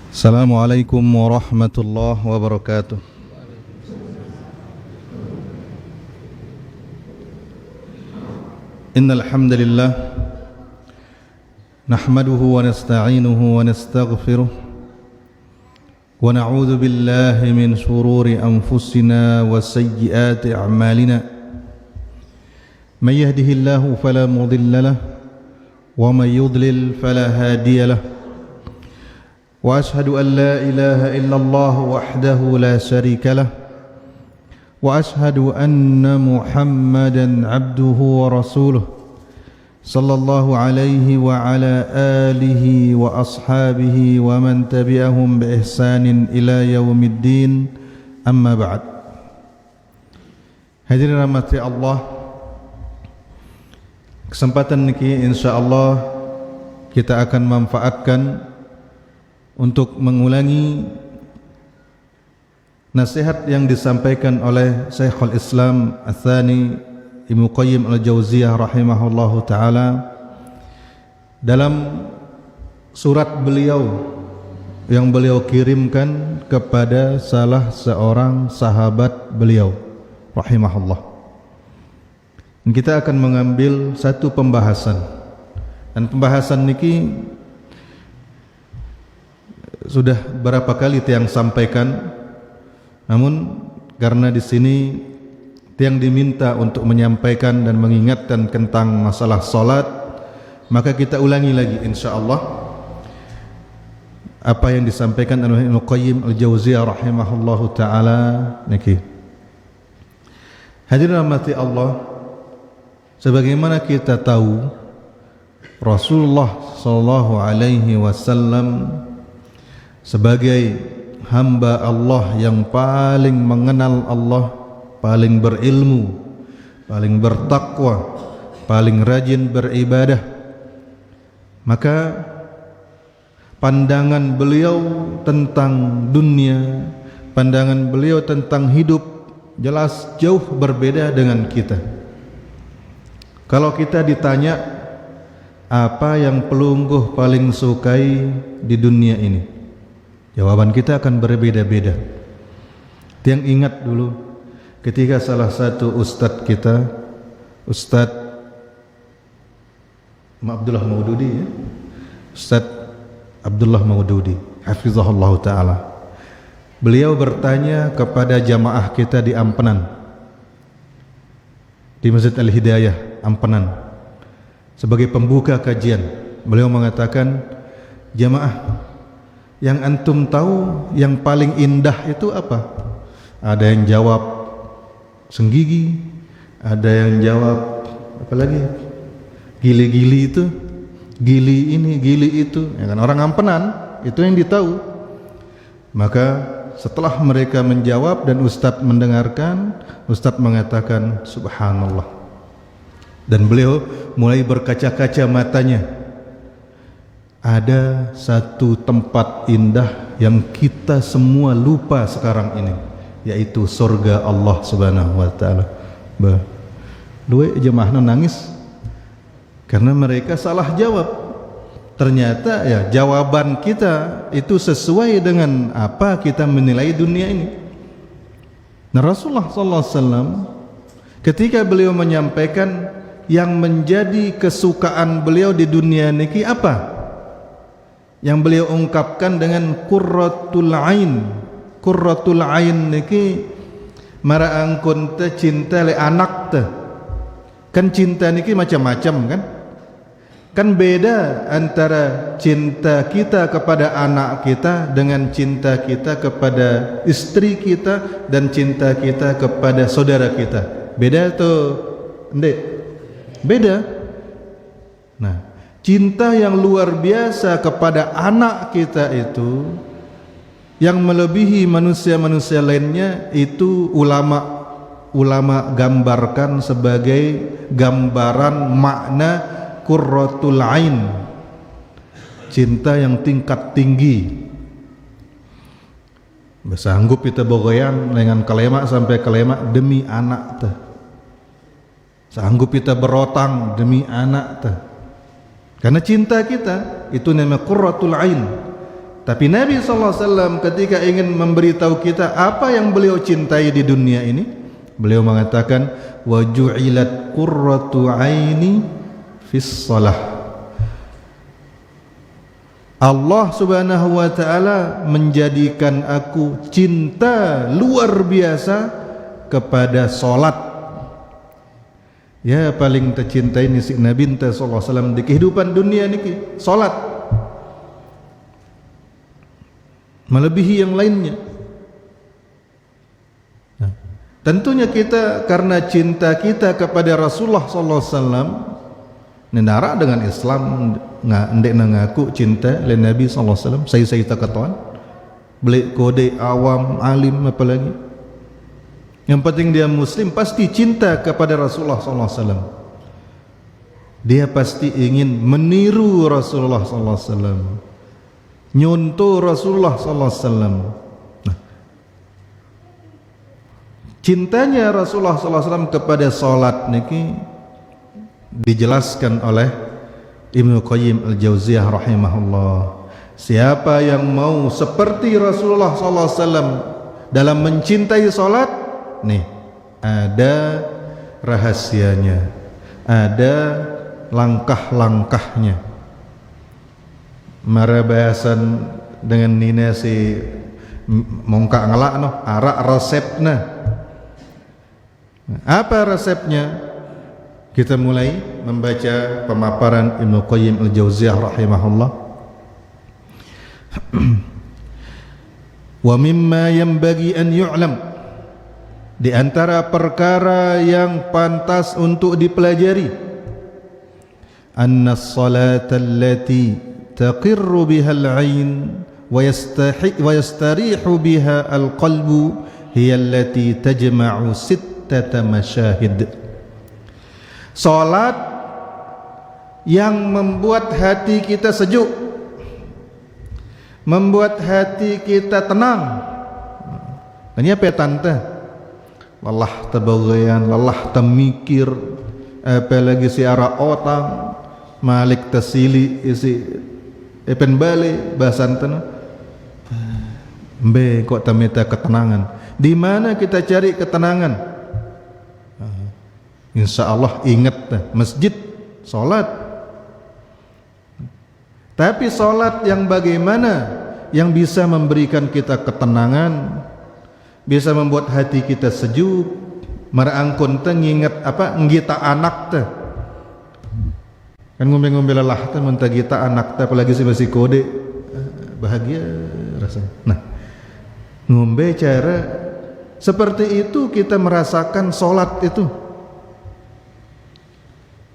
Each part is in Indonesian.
Assalamualaikum warahmatullahi wabarakatuh. Innal hamdalillah nahmaduhu wa nasta'inuhu wa nastaghfiruh wa na'udzu billahi min shururi anfusina wa sayyiati a'malina. May yahdihillahu fala mudilla lahu wa may yudlil fala hadiya lahu. Wa ashhadu an la ilaha illallah wahdahu la sharika lah wa ashhadu anna Muhammadan abduhu wa rasuluh sallallahu alaihi wa ala alihi wa ashabihi wa man tabi'ahum bi ihsanin ila yaumiddin, amma ba'd. Hadirin rahmati Allah, kesempatan niki insyaallah kita akan manfaatkan untuk mengulangi nasihat yang disampaikan oleh Syekhul Islam Ats-Tsani Ibnu Qayyim Al-Jauziyah rahimahullahu taala dalam surat beliau yang beliau kirimkan kepada salah seorang sahabat beliau rahimahullah. Dan kita akan mengambil satu pembahasan, dan pembahasan niki sudah berapa kali tiang sampaikan, namun karena di sini tiang diminta untuk menyampaikan dan mengingatkan tentang masalah salat, maka kita ulangi lagi insyaallah apa yang disampaikan oleh Ibnu Qayyim Al-Jauziyah rahimahullahu taala niki. Hadirin rahmati Allah, sebagaimana kita tahu Rasulullah sallallahu alaihi wasallam sebagai hamba Allah yang paling mengenal Allah, paling berilmu, paling bertakwa, paling rajin beribadah, maka pandangan beliau tentang dunia, pandangan beliau tentang hidup jelas jauh berbeda dengan kita. Kalau kita ditanya apa yang pelungguh paling sukai di dunia ini, jawaban kita akan berbeda-beda. Tiang ingat dulu ketika salah satu ustadz kita, Ustadz Abdullah Maududi, ya? Ustadz Abdullah Maududi hafizahullah ta'ala, beliau bertanya kepada jamaah kita di Ampenan, di Masjid Al-Hidayah Ampenan, sebagai pembuka kajian. Beliau mengatakan, jamaah, yang antum tahu yang paling indah itu apa? Ada yang jawab senggigi, ada yang jawab apa lagi? Gili-gili itu, gili ini, gili itu. Ya kan, orang Ampenan itu yang ditahu. Maka setelah mereka menjawab dan Ustadz mendengarkan, Ustadz mengatakan subhanallah. Dan beliau mulai berkaca-kaca matanya. Ada satu tempat indah yang kita semua lupa sekarang ini, yaitu surga Allah Subhanahu wa taala. Dua jemaah nangis karena mereka salah jawab. Ternyata ya jawaban kita itu sesuai dengan apa kita menilai dunia ini. Nah, Rasulullah sallallahu alaihi wasallam ketika beliau menyampaikan yang menjadi kesukaan beliau di dunia niki apa? Yang beliau ungkapkan dengan qurratul ain. Qurratul ain niki maraangkun teh cinta le anak teh. Kan cinta niki macam-macam kan? Kan beda antara cinta kita kepada anak kita dengan cinta kita kepada istri kita dan cinta kita kepada saudara kita. Beda tuh, Ndek? Beda. Nah, cinta yang luar biasa kepada anak kita itu yang melebihi manusia-manusia lainnya, itu ulama gambarkan sebagai gambaran makna qurratul ain, cinta yang tingkat tinggi. Sanggup kita bogoyan dengan kelema sampai kelema demi anak teh. Sanggup kita berotang demi anak teh. Karena cinta kita. itu namanya qurratul ain. Tapi Nabi SAW ketika ingin memberitahu kita apa yang beliau cintai di dunia ini, beliau mengatakan wa ju'ilat qurratu aini fis shalah. Allah Subhanahu wa taala menjadikan aku cinta luar biasa kepada salat. Ya, paling tercintai ni si Nabi sallallahu alaihi wasallam di kehidupan dunia niki salat. Melebihi yang lainnya. Nah, tentunya kita karena cinta kita kepada Rasulullah sallallahu alaihi wasallam nendara dengan Islam ndek ngaku cinta le Nabi sallallahu alaihi wasallam saya takatuan beli kode awam alim apa lagi. Yang penting dia muslim pasti cinta kepada Rasulullah sallallahu alaihi wasallam. Dia pasti ingin meniru Rasulullah sallallahu alaihi wasallam. Nyontoh Rasulullah sallallahu alaihi wasallam. Nah, cintanya Rasulullah sallallahu alaihi wasallam kepada salat niki dijelaskan oleh Ibnu Qayyim Al-Jauziyah rahimahullah. Siapa yang mau seperti Rasulullah sallallahu alaihi wasallam dalam mencintai salat, nih ada rahasianya, ada langkah-langkahnya. Mara bahasan dengan nina si mongka ngelak no arak resepnya. Apa resepnya? Kita mulai membaca pemaparan Ibnu Qayyim Al-Jauziyah rahimahullah. Wa mimma yanbaghi an yu'lam, di antara perkara yang pantas untuk dipelajari, anna as-salata allati taqirru biha al-'ain wa yastarihu biha al-qalbu hiya allati tajma'u sittata masyahid. Salat yang membuat hati kita sejuk, membuat hati kita tenang. Ini apa ya tante? Lelah terbagayan, lelah temikir, apalagi si arah otak, malik tesili isi epen balik bahasan tenu. Mbe kok temeta ketenangan. Di mana kita cari ketenangan? Insya Allah ingat masjid, solat. Tapi solat yang bagaimana yang bisa memberikan kita ketenangan, bisa membuat hati kita sejuk, merangkun tengingat apa ngita anak teh. Kan ngombe-ngombe lelah teh mentah kita anak teh apalagi si masih kode bahagia rasanya. Nah, ngombe cara seperti itu kita merasakan solat itu.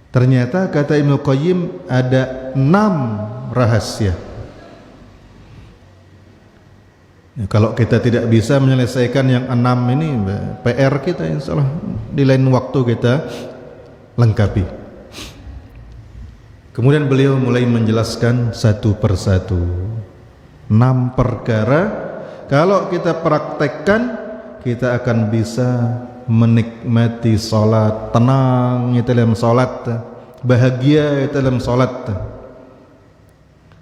Ternyata kata Ibnu Qayyim ada 6 rahasia. Ya, kalau kita tidak bisa menyelesaikan yang 6 ini, PR kita insyaallah di lain waktu kita lengkapi. Kemudian beliau mulai menjelaskan satu persatu 6 perkara. Kalau kita praktekkan, kita akan bisa menikmati salat, tenang dalam salat, bahagia dalam salat.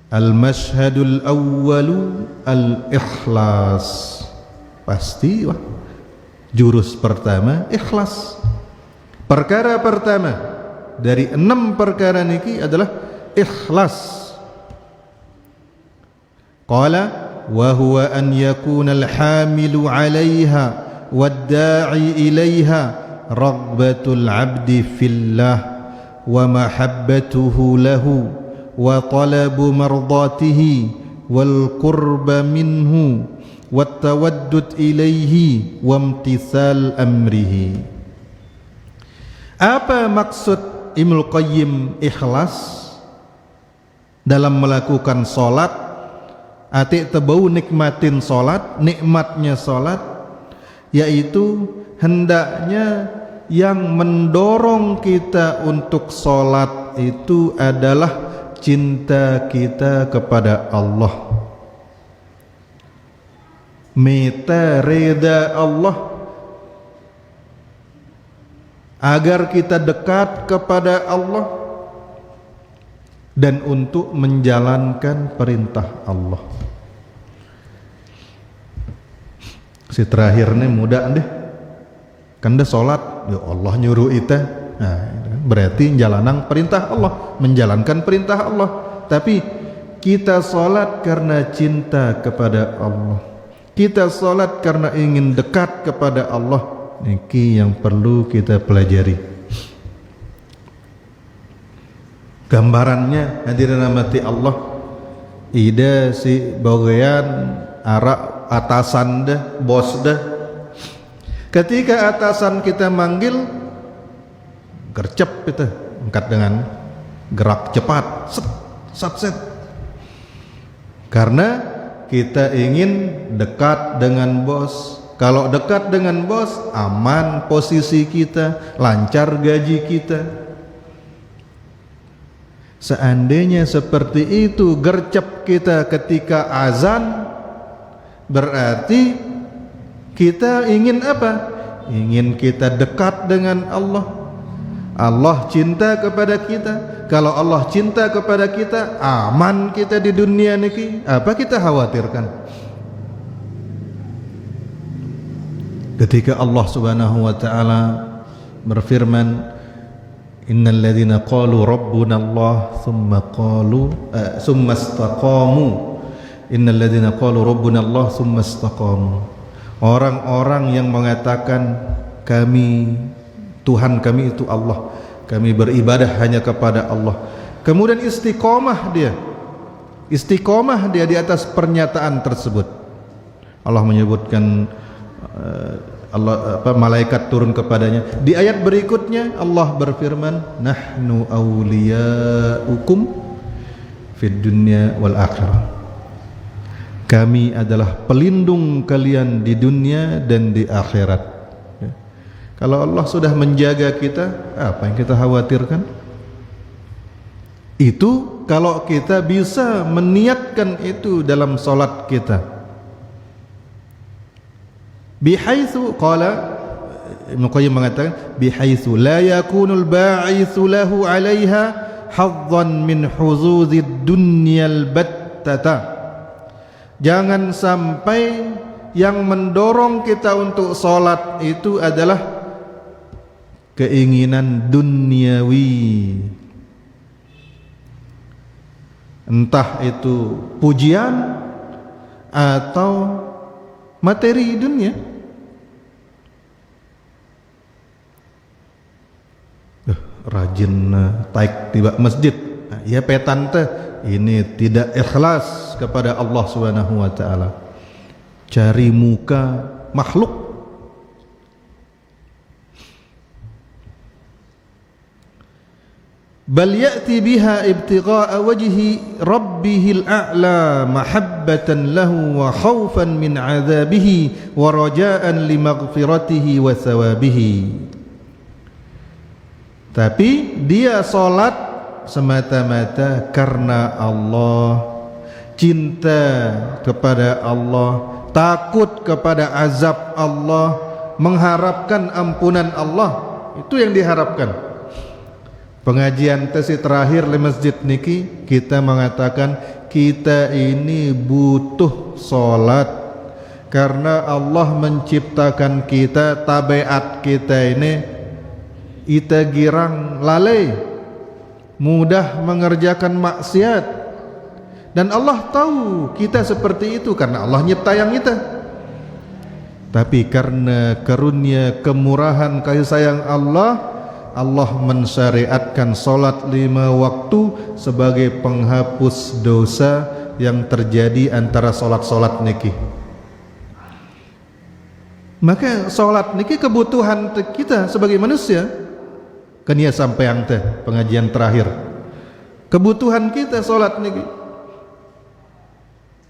Al-mashhadul awwalu al-ikhlas. Pasti wah. Jurus pertama ikhlas. Perkara pertama dari 6 perkara niki adalah ikhlas. Qala wa huwa an yakuna al-hamilu 'alayha wad-da'i ilaiha raghbatul 'abdi fillah wa mahabbatuhu lahu wa talabu mardatihi wal qurba minhu wat tawaddud ilaihi wa imtithal amrihi. Apa maksud Ibnu Qayyim ikhlas dalam melakukan salat? Atik tebau nikmatin salat, nikmatnya salat yaitu hendaknya yang mendorong kita untuk salat itu adalah cinta kita kepada Allah, meta reda Allah, agar kita dekat kepada Allah. dan untuk menjalankan perintah Allah. Si terakhir nih mudah deh, kan dah sholat, ya Allah nyuruh kita, nah, berarti jalanan perintah Allah, menjalankan perintah Allah. Tapi kita sholat karena cinta kepada Allah, kita sholat karena ingin dekat kepada Allah. Niki yang perlu kita pelajari. Gambarannya hadirin rahmati Allah, ida si bagian arak atasan dah, bos dah. Ketika atasan kita manggil, gercep kita angkat dengan gerak cepat, set. Karena kita ingin dekat dengan bos. Kalau dekat dengan bos, aman posisi kita, lancar gaji kita. Seandainya seperti itu gercep kita ketika azan, berarti kita ingin apa? Ingin kita dekat dengan Allah. Allah cinta kepada kita. Kalau Allah cinta kepada kita, aman kita di dunia niki. Apa kita khawatirkan? Ketika Allah Subhanahu wa taala berfirman, innal ladzina qalu rabbuna Allah tsumma istaqamu, innal ladzina qalu rabbuna Allah tsumma istaqamu. Orang-orang yang mengatakan Tuhan kami itu Allah, kami beribadah hanya kepada Allah, kemudian istiqomah dia di atas pernyataan tersebut. Allah menyebutkan malaikat turun kepadanya. Di ayat berikutnya Allah berfirman, nahnu awliyaukum fid dunya wal akhirah. Kami adalah pelindung kalian di dunia dan di akhirat. Ya. Kalau Allah sudah menjaga kita, apa yang kita khawatirkan? Itu kalau kita bisa meniatkan itu dalam salat kita. Bihaitsu qala, Ibnu Qayyim mengatakan, bihaitsu la yakunul ba'itsu lahu 'alaiha hadzan min huzuzid dunyal battata. Jangan sampai yang mendorong kita untuk salat itu adalah keinginan duniawi, entah itu pujian atau materi dunia. Rajin taik tiba masjid, ya petan teh ini tidak ikhlas kepada Allah Subhanahu wa taala, cari muka makhluk. Bal ya'ti biha ibtigha'a wajhi rabbihil a'la mahabbatan lahu wa khaufan min 'adzabihi wa raja'an li maghfiratihi wa thawabihi. Tapi dia salat semata-mata karena Allah, cinta kepada Allah, takut kepada azab Allah, mengharapkan ampunan Allah. Itu yang diharapkan. Pengajian tesi terakhir di masjid niki kita mengatakan kita ini butuh salat karena Allah menciptakan kita, tabiat kita ini ita girang lalai, mudah mengerjakan maksiat, dan Allah tahu kita seperti itu karena Allah nyipta yang kita. Tapi karena karunia kemurahan kasih sayang Allah, Allah mensyariatkan salat 5 waktu sebagai penghapus dosa yang terjadi antara salat-salat niki. Maka salat niki kebutuhan kita sebagai manusia. Kenia sampai yang teh pengajian terakhir. Kebutuhan kita salat niki.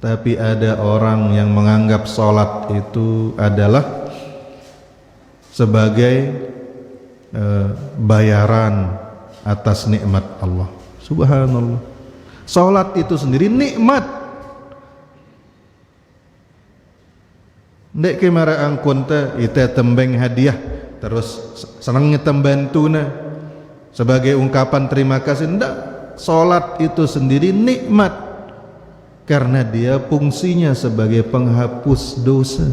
Tapi ada orang yang menganggap salat itu adalah sebagai bayaran atas nikmat Allah. Subhanallah. Salat itu sendiri nikmat. Ndek kemara angkun teh ite tembeng hadiah terus senengnya tembantuna sebagai ungkapan terima kasih, ndak. Salat itu sendiri nikmat karena dia fungsinya sebagai penghapus dosa.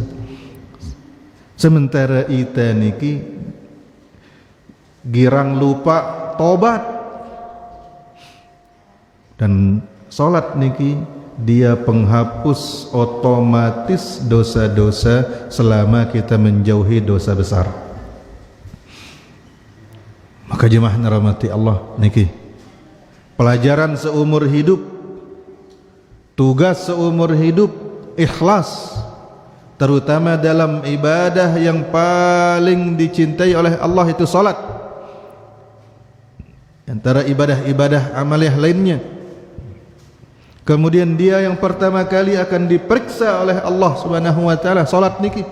Sementara ita niki girang lupa tobat, dan salat niki dia penghapus otomatis dosa-dosa selama kita menjauhi dosa besar. Maka jemaah rahmati Allah niki, pelajaran seumur hidup, tugas seumur hidup, ikhlas, terutama dalam ibadah yang paling dicintai oleh Allah, itu salat. Antara ibadah-ibadah amaliyah lainnya, kemudian dia yang pertama kali akan diperiksa oleh Allah Subhanahu wa taala, salat niki.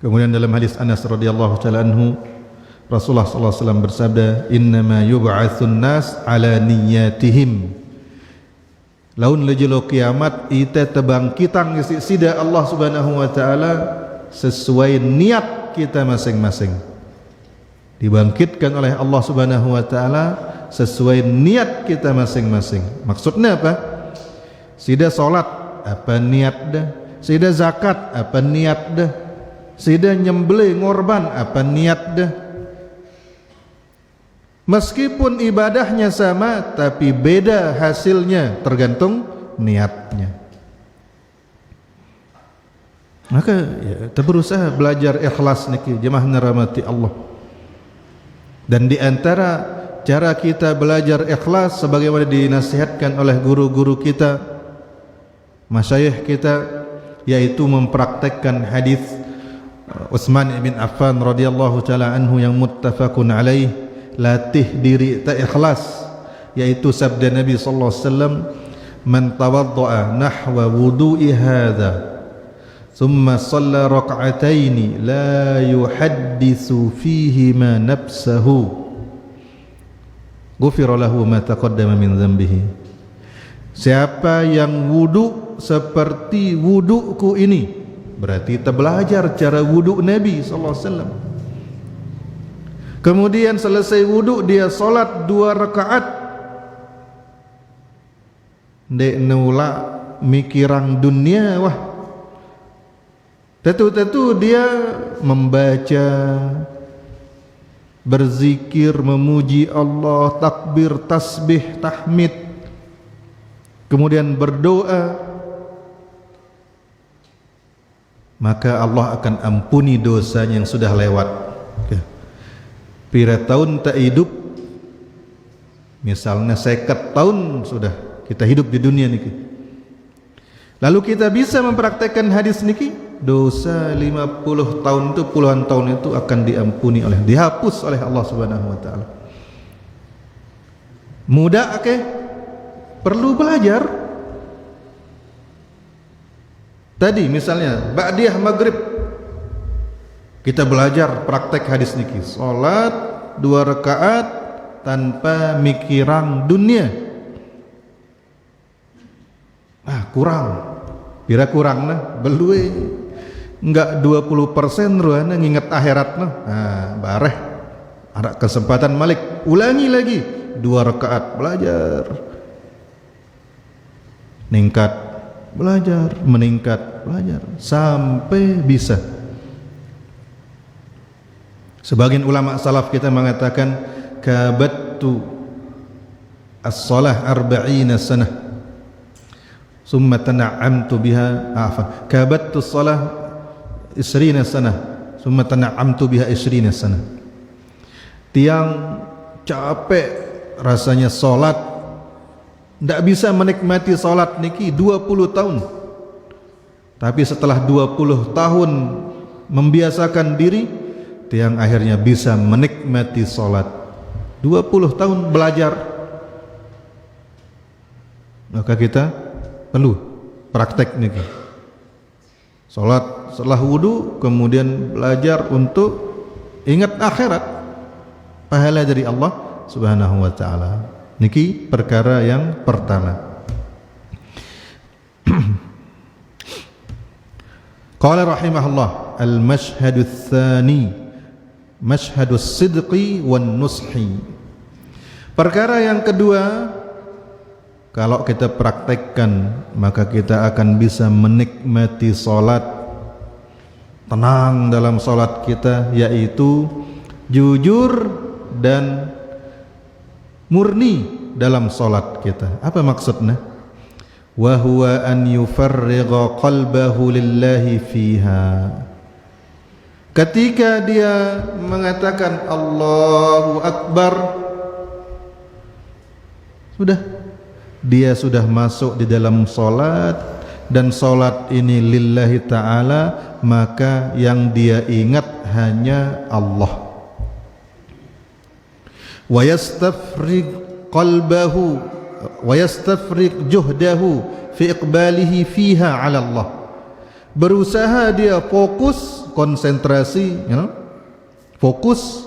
Kemudian dalam hadis Anas radhiyallahu taala anhu, Rasulullah sallallahu alaihi wasallam bersabda, "Innama yub'atsun nas ala niyyatihim." Laun lejelo kiamat ite tebangkitang sida Allah Subhanahu wa taala sesuai niat kita masing-masing. Dibangkitkan oleh Allah Subhanahu wa taala sesuai niat kita masing-masing. Maksudnya apa? Sida salat apa niat dah? Sida zakat apa niat dah? Sida nyembelih ngorban apa niat dah? Meskipun ibadahnya sama, tapi beda hasilnya, tergantung niatnya. Maka ya, kita berusaha belajar ikhlas niki, jemaah rahmati Allah. Dan di antara cara kita belajar ikhlas sebagaimana dinasihatkan oleh guru-guru kita, masyayikh kita, yaitu mempraktekkan hadis Utsman bin Affan radhiyallahu taala anhu yang muttafaqun alaih, latih diri tak ikhlas, yaitu sabda Nabi sallallahu alaihi wasallam, man tawaddaa nahwa wudu'i hadza thumma shalla rak'ataini la yuhadditsu fihi ma nafsahu ghufira lahu ma taqaddama min dhanbihi. Siapa yang wudu seperti wuduku ini, berarti kita belajar cara wudu Nabi sallallahu alaihi wasallam. Kemudian selesai wudu dia solat 2 rakaat, dek nula mikirang dunia wah, tentu dia membaca, berzikir, memuji Allah, takbir, tasbih, tahmid, kemudian berdoa, maka Allah akan ampuni dosanya yang sudah lewat. Pira tahun tak hidup, misalnya 50 tahun sudah kita hidup di dunia niki, lalu kita bisa mempraktekkan hadis niki, dosa 50 tahun itu, puluhan tahun itu akan diampuni oleh, dihapus oleh Allah Subhanahu wa taala. Mudah ke? Perlu belajar. Tadi misalnya ba'diyah maghrib, kita belajar praktek hadis niki, salat 2 rakaat tanpa mikirang dunia. Kurang, pira kurang nah, belum enggak 20% ruana nginget akhirat nah. Bareh ada kesempatan malik, ulangi lagi 2 rakaat, belajar, meningkat, belajar, meningkat, belajar sampai bisa. Sebagian ulama salaf kita mengatakan, kabattu as-salah 40 sanah summa tana'amtu biha, kabattu as-salah 20 sanah summa tana'amtu biha 20 sanah. Tiang capek rasanya salat, ndak bisa menikmati salat niki 20 tahun. Tapi setelah 20 tahun membiasakan diri, tiang akhirnya bisa menikmati salat. 20 tahun belajar. Maka kita perlu praktek niki. Salat setelah wudu, kemudian belajar untuk ingat akhirat, pahala dari Allah Subhanahu wa taala. Niki perkara yang pertama. Qala rahimahullah, al-mashhadu tsani mashhadu sidqi wan nushi. Perkara yang kedua, kalau kita praktekkan maka kita akan bisa menikmati salat, tenang dalam salat kita, yaitu jujur dan murni dalam salat kita. Apa maksudnya? Wa huwa an yufarrigha qalbahu lillahi fiha. Ketika dia mengatakan Allahu Akbar, dia sudah masuk di dalam salat, dan salat ini lillahi ta'ala, maka yang dia ingat hanya Allah. Wa yastafrig qalbahu wa yastafrig juhdahu fi iqbalihi fiha 'ala Allah. Berusaha dia fokus, konsentrasi, fokus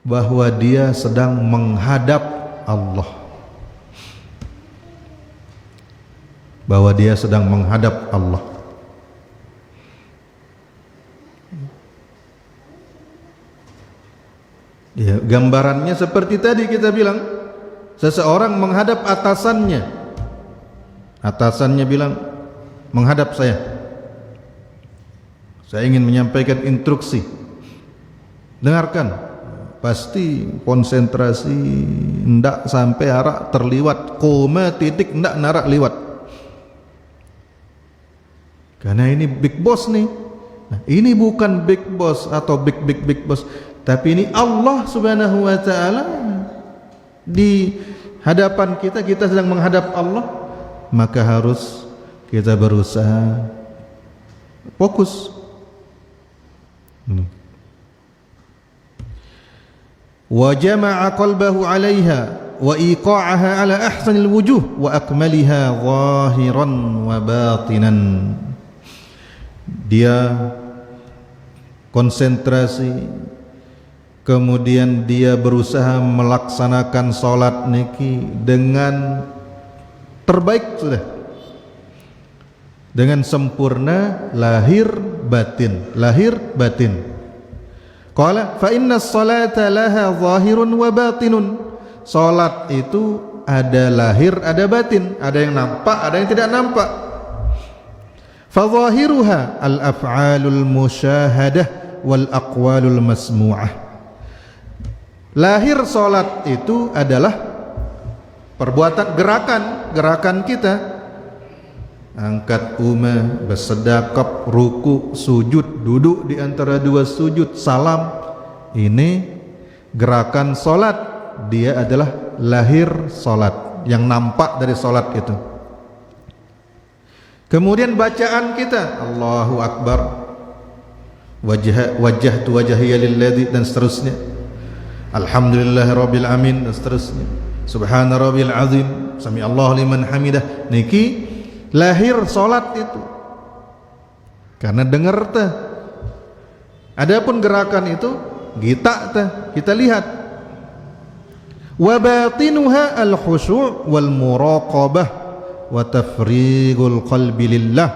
bahwa dia sedang menghadap Allah. Bahwa dia sedang menghadap Allah. Ya, gambarannya seperti tadi kita bilang, seseorang menghadap atasannya. Atasannya bilang, menghadap saya ingin menyampaikan instruksi. Dengarkan. Pasti konsentrasi, ndak sampai arak terliwat, koma titik ndak narak liwat. Karena ini big boss nih. Nah, ini bukan big boss atau big boss, tapi ini Allah Subhanahu wa taala di hadapan kita, kita sedang menghadap Allah, maka harus kita berusaha fokus. Wa jama'a qalbahu 'alaiha wa iqa'aha 'ala ahsanil wujuh wa akmaliha zahiran wa batinan. Dia konsentrasi, kemudian dia berusaha melaksanakan salat niki dengan terbaik sudah, dengan sempurna lahir batin. Qala fa inna as-salata laha zahirun wa batinun. Salat itu ada lahir, ada batin, ada yang nampak, ada yang tidak nampak. Fadhahiruha al-af'alul musyahadah wal aqwalul masmu'ah. Lahir salat itu adalah perbuatan, gerakan kita. Angkat umah, bersedekap, ruku, sujud, duduk di antara dua sujud, salam. Ini gerakan salat. Dia adalah lahir salat, yang nampak dari salat itu. Kemudian bacaan kita, Allahu Akbar, wajjahtu wajhiya lilladzi, dan seterusnya. Alhamdulillahirabbil alamin, dan seterusnya. Subhana rabbil azim, sami Allahu liman hamidah. Niki lahir salat itu. Karena dengar teh. Adapun gerakan itu kita lihat. Wa batinuha al-khusyu' wal muraqabah wa tafrigul qalbi lillah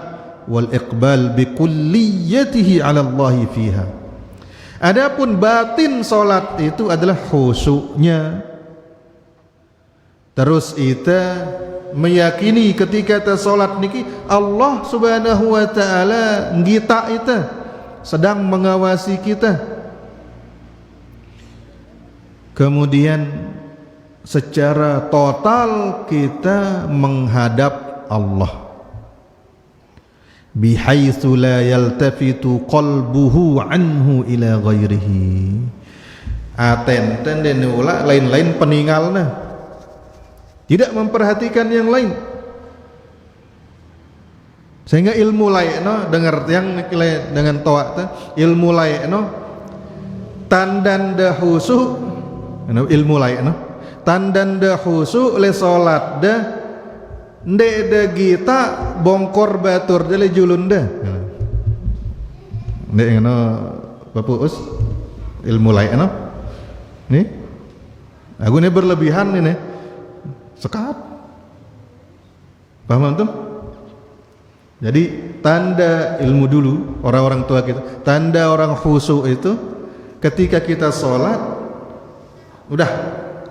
wal iqbal bi kulliyatihi 'ala Allah fiha. Adapun batin salat itu adalah khusyuknya. Terus kita meyakini ketika kita salat niki Allah Subhanahu wa taala ngita kita, sedang mengawasi kita. Kemudian secara total kita menghadap Allah, bihaitsu la yaltafitu qalbuhu anhu ila ghairihi. Atenten dan ulah lain-lain peninggalna, tidak memperhatikan yang lain, sehingga ilmu lainno dengar yang dengan toa ilmu lainno tandanda khusyuk, ilmu lainno tandanda khusyuk le salat dah ndek de gita bongkor batur dele julunda ndek ngono Bapak Us ilmu lainno nih aku ini berlebihan ini sekap, paham antum? Jadi tanda ilmu dulu orang-orang tua kita, tanda orang khusyuk itu ketika kita sholat udah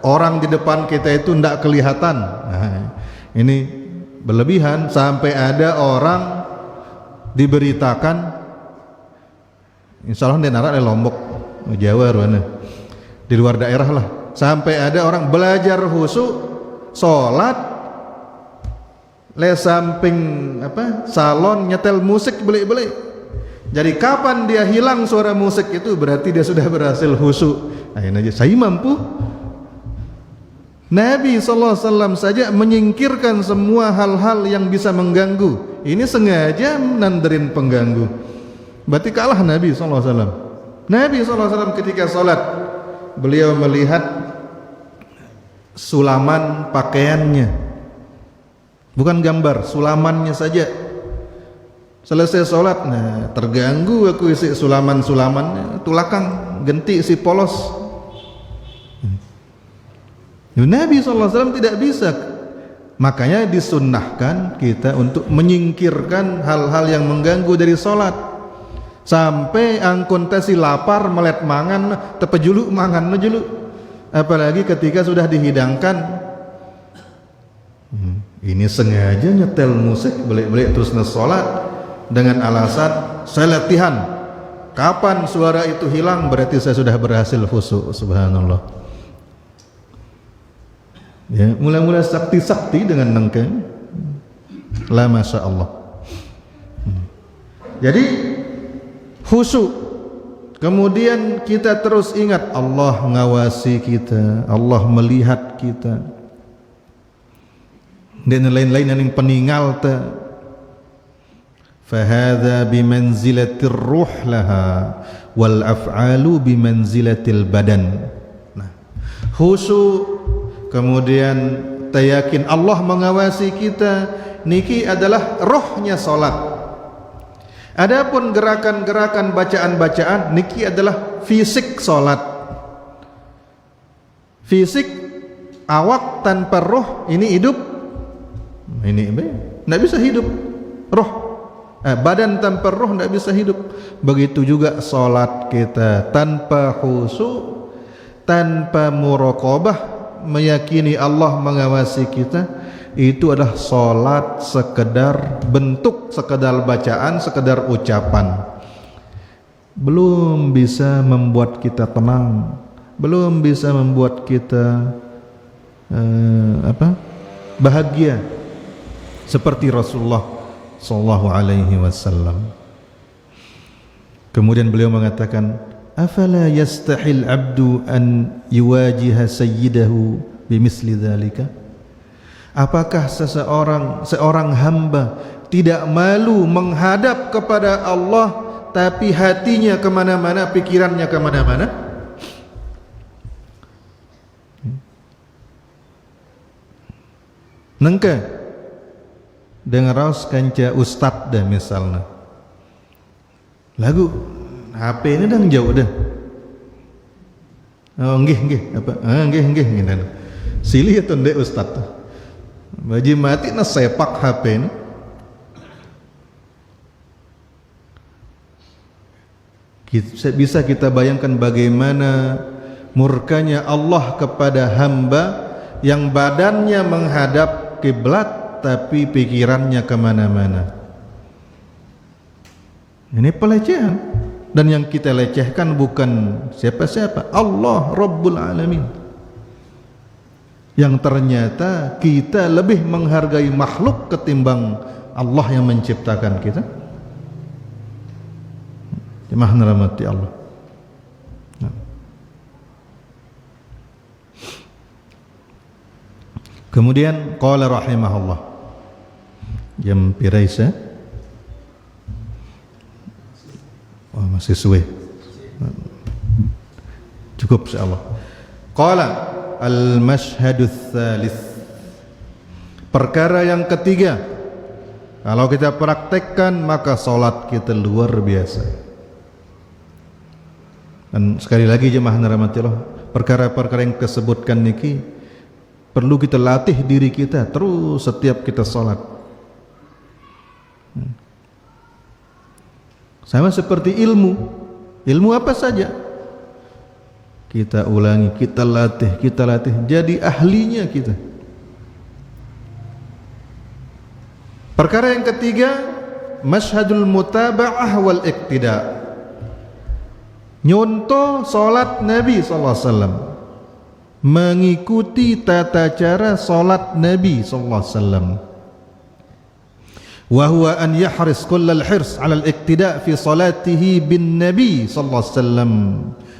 orang di depan kita itu tidak kelihatan. Nah, ini berlebihan sampai ada orang diberitakan, insya Allah di narak di Lombok, Jawa, Ruana, di luar daerah lah, sampai ada orang belajar khusyuk, sholat, le samping salon nyetel musik beli-beli. Jadi kapan dia hilang suara musik itu berarti dia sudah berhasil khusyuk. Akhirnya saya mampu. Nabi SAW saja menyingkirkan semua hal-hal yang bisa mengganggu. Ini sengaja nandarin pengganggu. Berarti kalah Nabi SAW. Nabi SAW ketika sholat, beliau melihat sulaman pakaiannya, bukan gambar, sulamannya saja. Selesai sholat, nah terganggu aku isi sulaman-sulamannya, tulakang genti si polos. Nabi SAW tidak bisa. Makanya disunnahkan kita untuk menyingkirkan hal-hal yang mengganggu dari sholat. Sampai angkun tesi lapar melet mangan tepejuluk mangan nejuluk. Apalagi ketika sudah dihidangkan. Ini sengaja nyetel musik balik-balik terus sholat dengan alasan saya latihan. Kapan suara itu hilang berarti saya sudah berhasil khusyuk. Subhanallah. Ya, mula-mula sakti-sakti dengan nengke la masya Allah. Jadi khusyuk, kemudian kita terus ingat Allah ngawasi kita, Allah melihat kita, dan lain-lain yang peninggal ta. Fahadha bimanzilatir ruh laha wal af'alu bimanzilatil badan. Nah, khusyuk, kemudian kita yakin Allah mengawasi kita, niki adalah rohnya salat. Adapun gerakan-gerakan bacaan-bacaan niki adalah fisik salat. Fisik awak tanpa roh ini hidup. Ini enggak bisa hidup. Roh badan tanpa roh enggak bisa hidup. Begitu juga salat kita tanpa khusyuk, tanpa muraqabah, meyakini Allah mengawasi kita, itu adalah salat sekedar bentuk, sekedar bacaan, sekedar ucapan. Belum bisa membuat kita tenang, belum bisa membuat kita bahagia seperti Rasulullah sallallahu alaihi wasallam. Kemudian beliau mengatakan, afala yastahil abdu an yuwajiha sayyidahu bimisli dzalika? Apakah seorang hamba tidak malu menghadap kepada Allah tapi hatinya kemana-mana, pikirannya kemana-mana? Nengke dengar raus kanca ustad dah misalnya lagu HP ini dah jauh dah. Oh nggih apa? Nggih ngene. Silih itu ndek ustaz. Baji mati na sepak HP ini. Bisa kita bayangkan bagaimana murkanya Allah kepada hamba yang badannya menghadap kiblat tapi pikirannya kemana-mana. Ini pelecehan. Dan yang kita lecehkan bukan siapa-siapa, Allah Rabbul Alamin. Yang ternyata kita lebih menghargai makhluk ketimbang Allah yang menciptakan kita. Jemaah rahmati Allah. Kemudian qala rahimahullah, jam piraisa. Oh, masih suwe. Cukup insyaallah. Qala al-mashhadus tsalits. Perkara yang ketiga, kalau kita praktekkan maka salat kita luar biasa. Dan sekali lagi jemaah rahmati Allah, perkara-perkara yang disebutkan niki perlu kita latih diri kita terus setiap kita salat. Sama seperti ilmu apa saja. kita ulangi, kita latih, jadi ahlinya kita. Perkara yang ketiga, masyhadul mutaba'ah wal iqtida'. Nyontoh salat Nabi sallallahu alaihi wasallam, mengikuti tata cara salat Nabi sallallahu alaihi wasallam. Wa huwa an yahris kullal hirs 'ala al-iqtida' fi salatihi bin Nabi sallallahu alaihi wasallam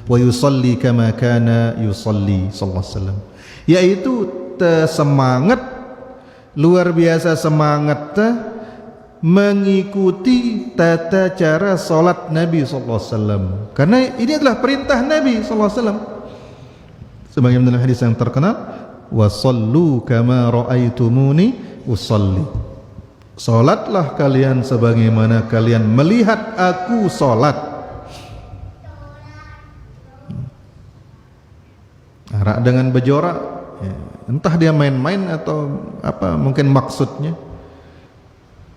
wa yusalli kama kana yusalli sallallahu alaihi wasallam. Yaitu semangat, luar biasa semangat mengikuti tata cara salat Nabi sallallahu alaihi wasallam, karena ini adalah perintah Nabi sallallahu alaihi wasallam. Sebagaimana dalam hadis yang terkenal, wa sallu kama raaitumuni usalli. Salatlah kalian sebagaimana kalian melihat aku salat. Arak dengan berjorak, entah dia main-main atau apa mungkin maksudnya.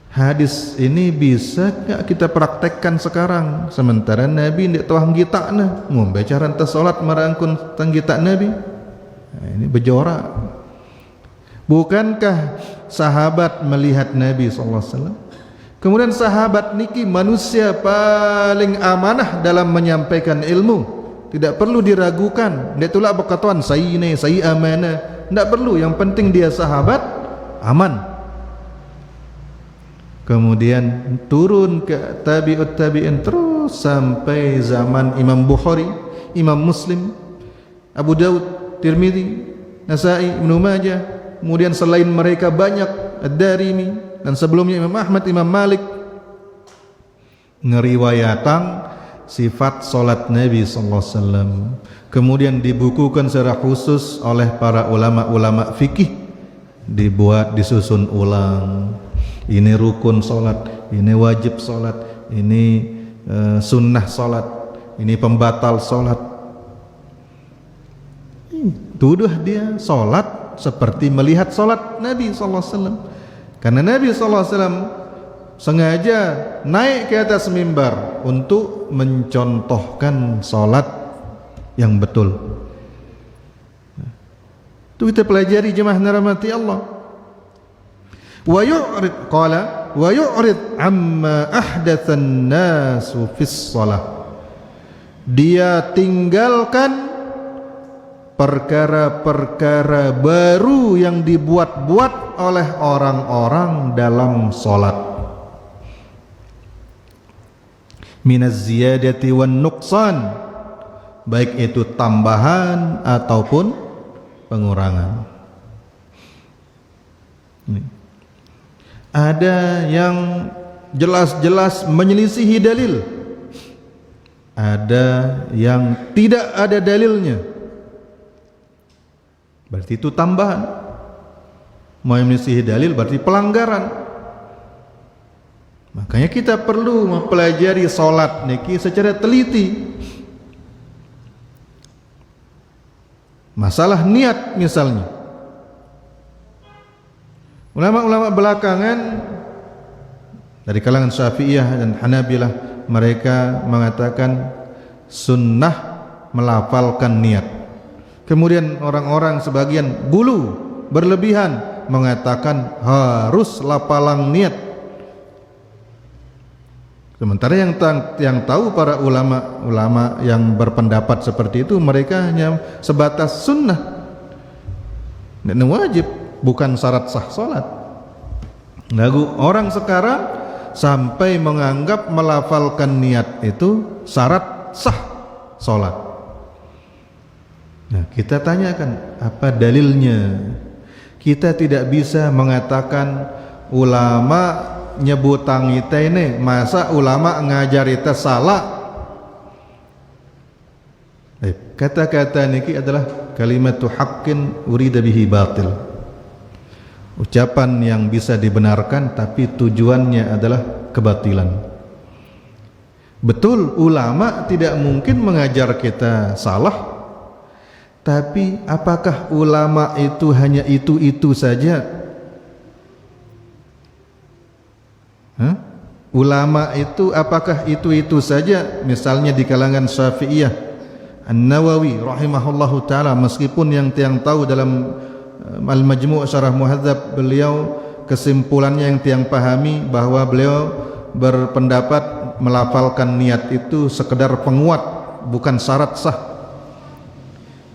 Hadis ini bisa gak kita praktekkan sekarang, sementara Nabi ndak tahu hanggitakna mun bicara tentang salat marangkun tanggitak Nabi. Ini berjorak. Bukankah sahabat melihat Nabi sallallahu alaihi wasallam? Kemudian sahabat niki manusia paling amanah dalam menyampaikan ilmu, tidak perlu diragukan. Ndak tulak berkatakan saya amanah, ndak perlu, yang penting dia sahabat aman. Kemudian turun ke tabi'ut tabi'in terus sampai zaman Imam Bukhari, Imam Muslim, Abu Daud, Tirmidzi, Nasa'i, Ibnu Majah. Kemudian selain mereka banyak Ad-Darimi, dan sebelumnya Imam Ahmad, Imam Malik ngeriwayatan sifat salat Nabi sallallahu alaihi wasallam. Kemudian dibukukan secara khusus oleh para ulama-ulama fikih, dibuat disusun ulang. Ini rukun salat, ini wajib salat, ini sunnah salat, ini pembatal salat. Tuduh dia salat seperti melihat salat Nabi sallallahu alaihi wasallam. Karena Nabi sallallahu alaihi wasallam sengaja naik ke atas mimbar untuk mencontohkan salat yang betul. Itu kita pelajari jemaah rahmati Allah. Wa yu'rid qala wa yu'rid amma ahdatsan nasu fis shalah. Dia tinggalkan perkara-perkara baru yang dibuat-buat oleh orang-orang dalam salat. Minaz ziyadati wan nuqsan, baik itu tambahan ataupun pengurangan. Ada yang jelas-jelas menyelisihi dalil, ada yang tidak ada dalilnya, berarti itu tambahan. Mau menyelisihi dalil berarti pelanggaran. Makanya kita perlu mempelajari salat niki secara teliti. Masalah niat misalnya, ulama-ulama belakangan dari kalangan Syafi'iyah dan Hanabilah, mereka mengatakan sunnah melafalkan niat. Kemudian orang-orang sebagian gulu berlebihan mengatakan harus lafalan niat. Sementara yang tahu para ulama yang berpendapat seperti itu, mereka hanya sebatas sunnah dan wajib, bukan syarat sah salat. Lalu orang sekarang sampai menganggap melafalkan niat itu syarat sah salat. Nah, kita tanyakan apa dalilnya? Kita tidak bisa mengatakan ulama nyebutang kita ini, masa ulama ngajar kita salah. Kata-kata niki adalah kalimatu haqqin urida bihi batil, ucapan yang bisa dibenarkan tapi tujuannya adalah kebatilan. Betul, ulama tidak mungkin mengajar kita salah, tapi apakah ulama itu hanya itu-itu saja? Ulama itu apakah itu-itu saja? Misalnya di kalangan Syafi'iyah An-Nawawi rahimahullahu taala, meskipun yang tiang tahu dalam Al-Majmu' Syarah Muhadzab beliau kesimpulannya yang tiang pahami bahwa beliau berpendapat melafalkan niat itu sekedar penguat, bukan syarat sah.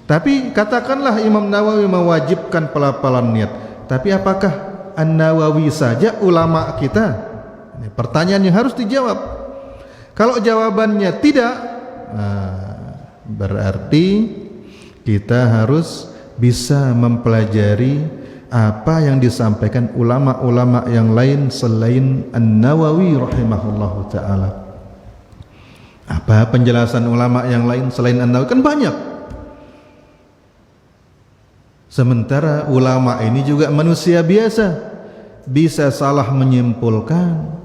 Tapi katakanlah Imam Nawawi mewajibkan pelafalan niat, tapi apakah An-Nawawi saja ulama kita? Ini pertanyaan yang harus dijawab. Kalau jawabannya tidak, berarti kita harus bisa mempelajari apa yang disampaikan ulama-ulama yang lain selain An-Nawawi rahimahullahu ta'ala. Apa penjelasan ulama yang lain selain An-Nawawi? Kan banyak. Sementara ulama ini juga manusia biasa, bisa salah menyimpulkan.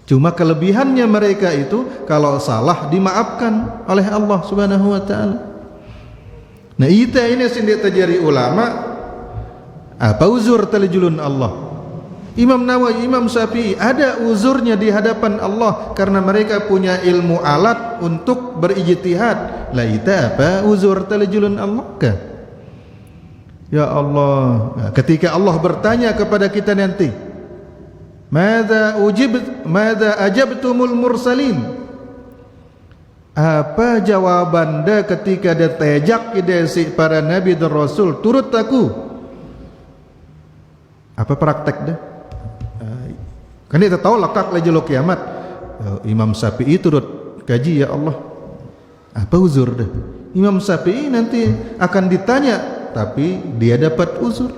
Cuma kelebihannya mereka itu kalau salah dimaafkan oleh Allah Subhanahu wa taala. Nah, kita ini sendiri terjadi ulama, apa uzur talajulun Allah? Imam Nawawi, Imam Syafi'i ada uzurnya di hadapan Allah karena mereka punya ilmu alat untuk berijtihad. Lah ita apa uzur talajulun Allah kah? Ya Allah, ketika Allah bertanya kepada kita nanti, Madza ajabtumul mursalin? Apa jawaban anda ketika dia tejak ide si para nabi dan rasul turut aku? Apa praktek dah? Kan dia tahu lakak lajul kiamat. Imam Syafi'i turut kaji, ya Allah. Apa uzur dah? Imam Syafi'i nanti akan ditanya, tapi dia dapat uzur.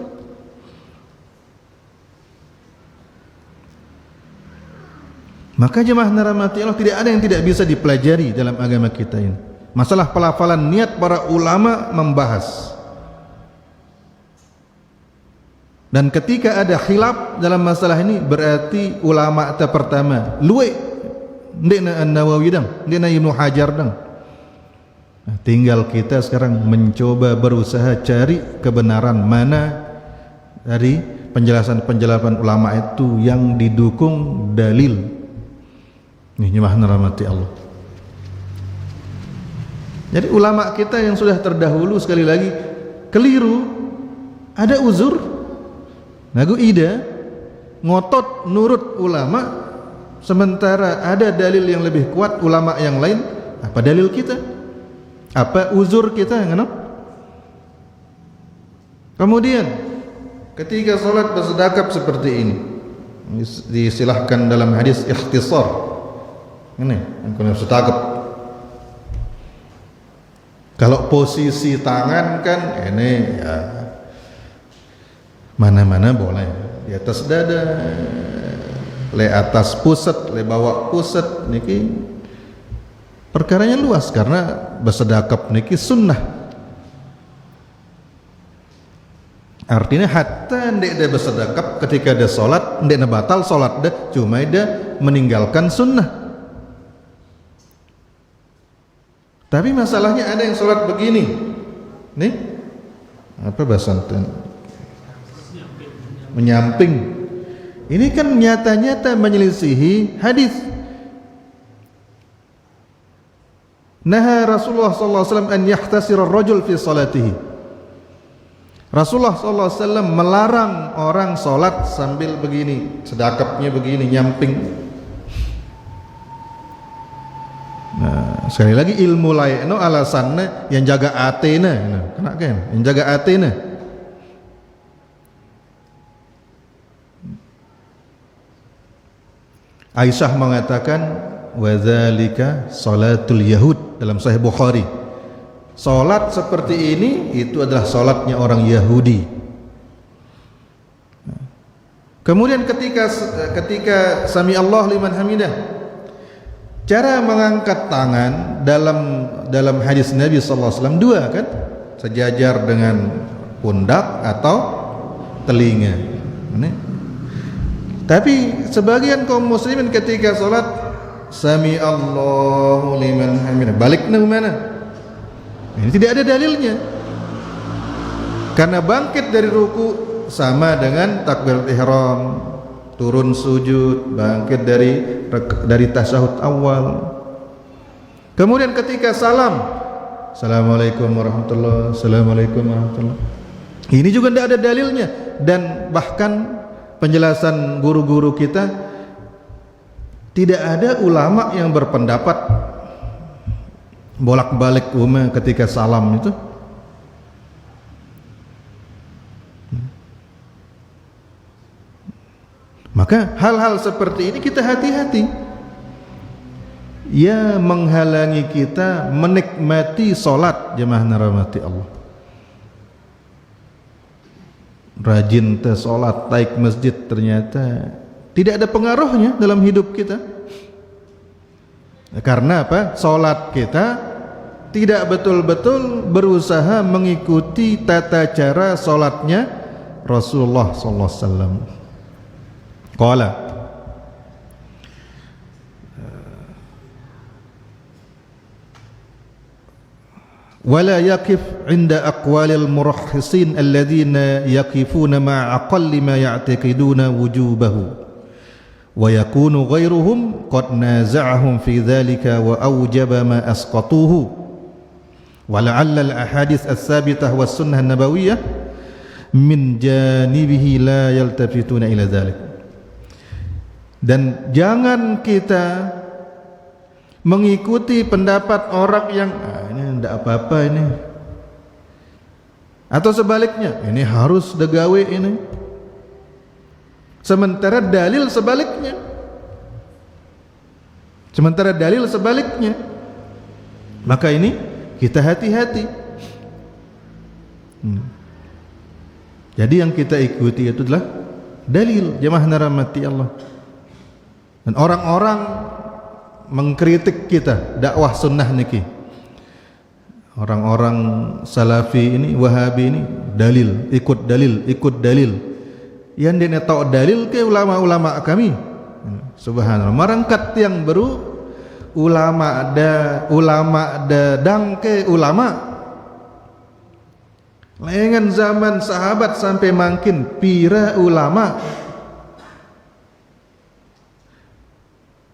Maka jemaah rahmati Allah, tidak ada yang tidak bisa dipelajari dalam agama kita ini. Masalah pelafalan niat para ulama membahas. Dan ketika ada khilaf dalam masalah ini, berarti ulama ta pertama luwe ndekna An-Nawawi dang, ndekna Ibnu Hajar dang. Nah, tinggal kita sekarang mencoba berusaha cari kebenaran mana dari penjelasan-penjelasan ulama itu yang didukung dalil. Ini jemaah rahmati Allah. Jadi ulama kita yang sudah terdahulu sekali lagi keliru, ada uzur. Nagu ida ngotot nurut ulama, sementara ada dalil yang lebih kuat ulama yang lain. Apa dalil kita? Apa uzur kita? Kemudian ketika salat bersedekap seperti ini, disilahkan dalam hadis ikhtisar. Ini yang sedekap. Kalau posisi tangan kan ini ya, mana-mana boleh, di atas dada, le atas pusat, le bawah pusat, niki perkaranya luas karena bersedekap niki sunnah. Artinya hatta ndek dia bersedekap ketika dia solat, ndek na batal solat dah, cuma dia meninggalkan sunnah. Tapi masalahnya ada yang solat begini, nih apa bahasa menyamping. Ini kan nyata-nyata menyelisihi hadis. Naha Rasulullah sallallahu alaihi wasallam an yahtasir ar-rajul fi salatihi. Rasulullah sallallahu alaihi wasallam melarang orang salat sambil begini, sedekapnya begini, nyamping. Nah, sekali lagi ilmu lain no alasannya yang jaga atena, kena kan? Yang jaga atena. Aisyah mengatakan wadzalika salatul yahud dalam Sahih Bukhari. Salat seperti ini itu adalah salatnya orang Yahudi. Kemudian ketika sami Allah liman hamidah, cara mengangkat tangan dalam hadis Nabi sallallahu alaihi wasallam dua kan, sejajar dengan pundak atau telinga. Tapi sebagian kaum muslimin ketika salat sami Allahu liman hamidah, baliknya mana? Ini tidak ada dalilnya. Karena bangkit dari ruku sama dengan takbiratul ihram, turun sujud, bangkit dari tasyahud awal. Kemudian ketika salam Assalamualaikum warahmatullahi wabarakatuh. Assalamualaikum warahmatullahi wabarakatuh. Ini juga tidak ada dalilnya, dan bahkan penjelasan guru-guru kita, tidak ada ulama yang berpendapat bolak-balik ketika salam itu. Maka hal-hal seperti ini kita hati-hati, ya menghalangi kita menikmati solat. Jemaah rahmati Allah, rajin te solat, taik masjid, ternyata tidak ada pengaruhnya dalam hidup kita. Karena apa? Solat kita tidak betul-betul berusaha mengikuti tata cara solatnya Rasulullah sallallahu alaihi wasallam. Qala wala yaqif 'inda aqwalil murahhisin alladhina yaqifuna ma'a aqalli ma ya'taqiduna wujubahu wa yakunu ghairuhum qad naza'ahum fi dhalika wa awjaba ma asqatuhu wa la'alla al-ahadits as-sabitah was sunnah an-nabawiyyah min janibihi la yaltafituna ila dhalik. Dan jangan kita mengikuti pendapat orang yang ini tidak apa-apa ini, atau sebaliknya ini harus degawe ini, sementara dalil sebaliknya. Maka ini kita hati-hati. Jadi yang kita ikuti itu adalah dalil. Jemaah rahmati Allah. Dan orang-orang mengkritik kita dakwah sunnah niki, orang-orang salafi ini, wahabi ini, dalil, ikut dalil. Yang dia tahu dalil ke ulama-ulama kami. Subhanallah, marangkat yang baru ulama dang ke ulama. Lengan zaman sahabat sampai makin pira ulama.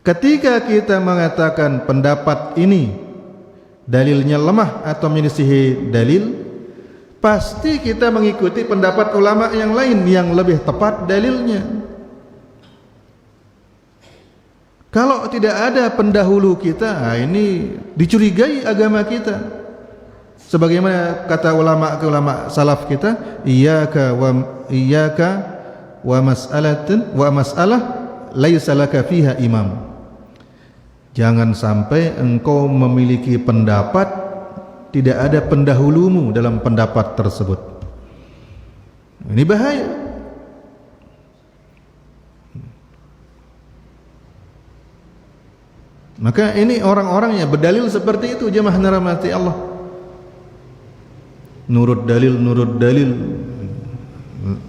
Ketika kita mengatakan pendapat ini dalilnya lemah atau menyelisihi dalil, pasti kita mengikuti pendapat ulama yang lain yang lebih tepat dalilnya. Kalau tidak ada pendahulu kita, ini dicurigai agama kita. Sebagaimana kata ulama salaf kita, iyyaka wa mas'alah laisa laka fiha imam. Jangan sampai engkau memiliki pendapat tidak ada pendahulumu dalam pendapat tersebut. Ini bahaya. Maka ini orang-orang yang berdalil seperti itu, jemaah rahmati Allah. Nurut dalil.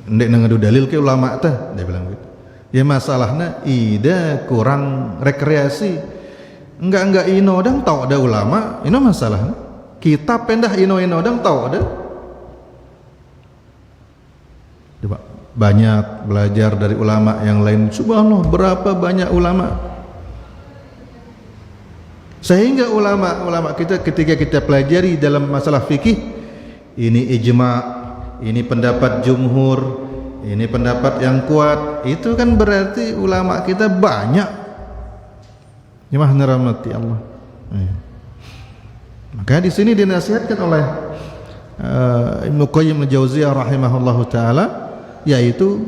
Ndek ngadu dalil ke ulama tah, dia bilang gitu. Ya masalahnya ida kurang rekreasi. Enggak ino dang tahu ada ulama, ino masalah. Kitab pendah ino dang tahu ada. Coba banyak belajar dari ulama yang lain. Subhanallah, berapa banyak ulama. Sehingga ulama kita ketika kita pelajari dalam masalah fikih, ini ijma', ini pendapat jumhur, ini pendapat yang kuat, itu kan berarti ulama kita banyak. Jemaah rahmati Allah. Maka di sini dinasihatkan oleh Ibnu Qayyim al-Jauziyah rahimahullahu taala, yaitu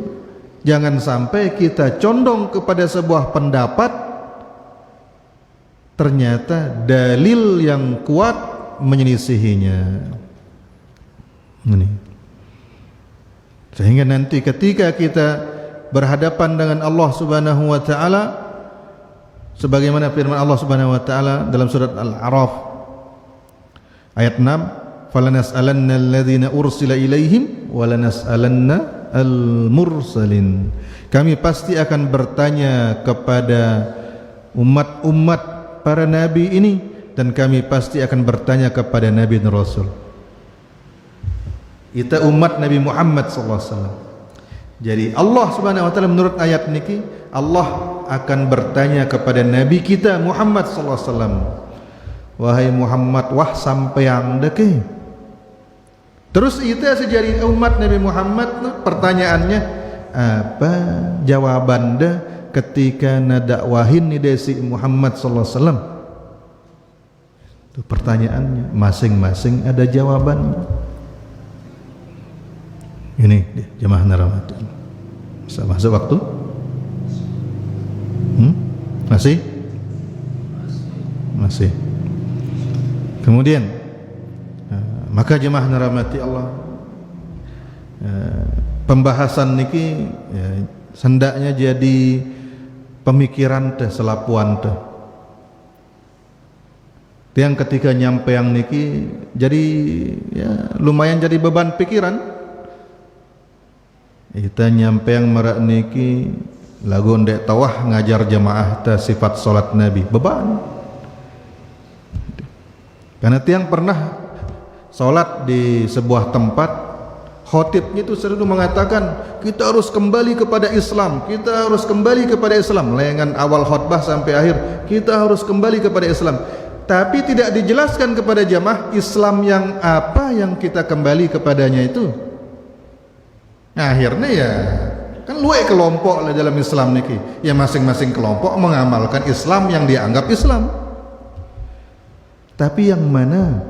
jangan sampai kita condong kepada sebuah pendapat ternyata dalil yang kuat menyelisihinya. Ini. Sehingga nanti ketika kita berhadapan dengan Allah Subhanahu wa taala, sebagaimana firman Allah Subhanahu wa taala dalam surat Al-A'raf ayat 6, falanas'alanna alladhina ursila ilaihim walanas'alanna al-mursalin. Kami pasti akan bertanya kepada umat-umat para nabi ini, dan kami pasti akan bertanya kepada nabi dan rasul. Kita umat Nabi Muhammad sallallahu alaihi wasallam. Jadi Allah Subhanahu wa taala menurut ayat niki, Allah akan bertanya kepada nabi kita Muhammad sallallahu alaihi wasallam, wahai Muhammad, wah sampeang deke. Terus itu sejari umat Nabi Muhammad, pertanyaannya apa jawaban dah ketika nadakwahin ni desi Muhammad sallallahu alaihi wasallam? Itu pertanyaannya, masing-masing ada jawabannya. Ini dia, jemaah Ramadan. Bisa masuk waktu? Masih? Masih. Kemudian maka jemaah rahmati Allah, pembahasan niki hendaknya jadi pemikiran teh selapuan teh. Tiang ketika nyampe yang niki jadi ya lumayan jadi beban pikiran. Kita nyampe yang merak niki lagu ndek tawah ngajar jamaah ta sifat salat Nabi, beban. Karena tiang pernah salat di sebuah tempat, khotibnya itu selalu mengatakan kita harus kembali kepada Islam, kita harus kembali kepada Islam. Dengan awal khutbah sampai akhir kita harus kembali kepada Islam. Tapi tidak dijelaskan kepada jamaah Islam yang apa yang kita kembali kepadanya itu. Nah, akhirnya ya kan luwe kelompok lah dalam Islam niki. Ya masing-masing kelompok mengamalkan Islam yang dianggap Islam. Tapi yang mana?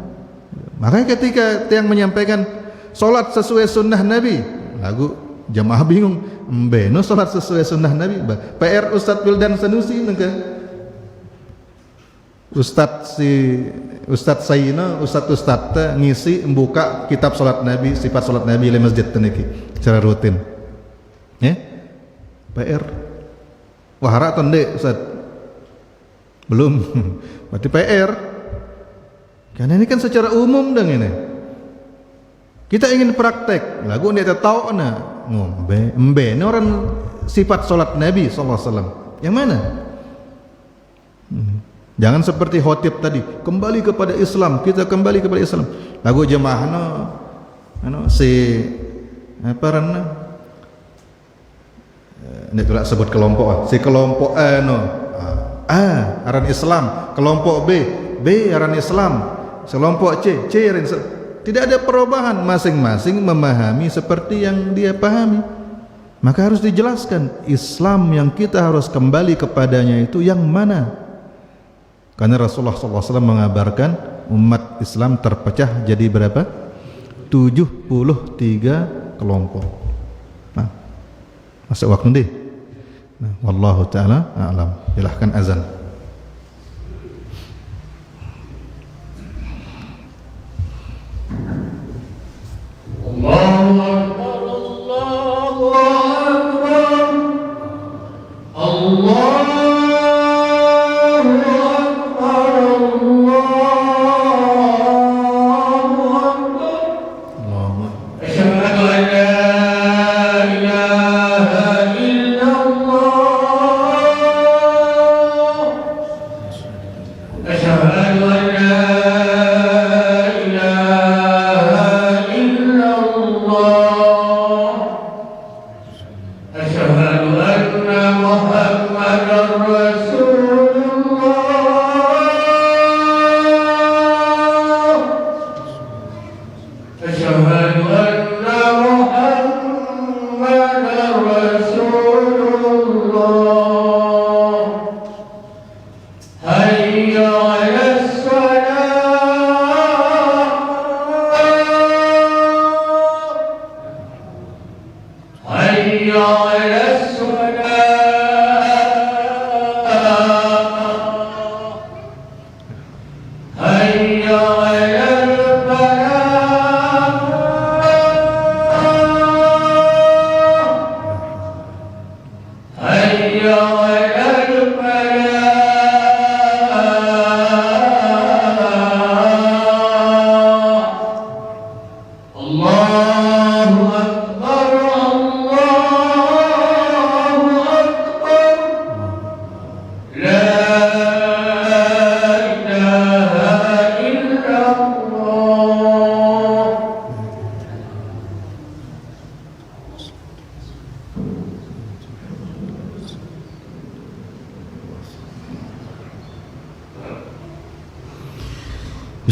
Makanya ketika yang menyampaikan solat sesuai sunnah Nabi, lagu jamaah bingung. Mbeno solat sesuai sunnah Nabi. PR Ustadz Wildan Sanusi nengke. Ustadz Sayyina, Ustadz ngisi membuka kitab salat Nabi, sifat salat Nabi di masjid niki secara rutin. Ya? PR. Wahara atau ndek Ustaz? Belum. Berarti PR. Karena ini kan secara umum dong ini. Kita ingin praktek. Lagu ndek tahu na ngombe, embe ini orang sifat salat Nabi sallallahu alaihi wasallam. Yang mana? Jangan seperti khotib tadi, kembali kepada Islam, kita kembali kepada Islam. Lagu jemaah si apa rana? Ini tidak sebut kelompok. Si kelompok A aran Islam, kelompok B aran Islam, kelompok C aran Islam. Tidak ada perubahan, masing-masing memahami seperti yang dia pahami. Maka harus dijelaskan Islam yang kita harus kembali kepadanya itu yang mana? Karena Rasulullah SAW mengabarkan umat Islam terpecah jadi berapa? 73 kelompok. Nah, masuk waktu deh. Nah, wallahu taala a'lam. Silahkan azan. Allahu Akbar, Allahu Akbar, Allah. Allahu Akbar, Allahu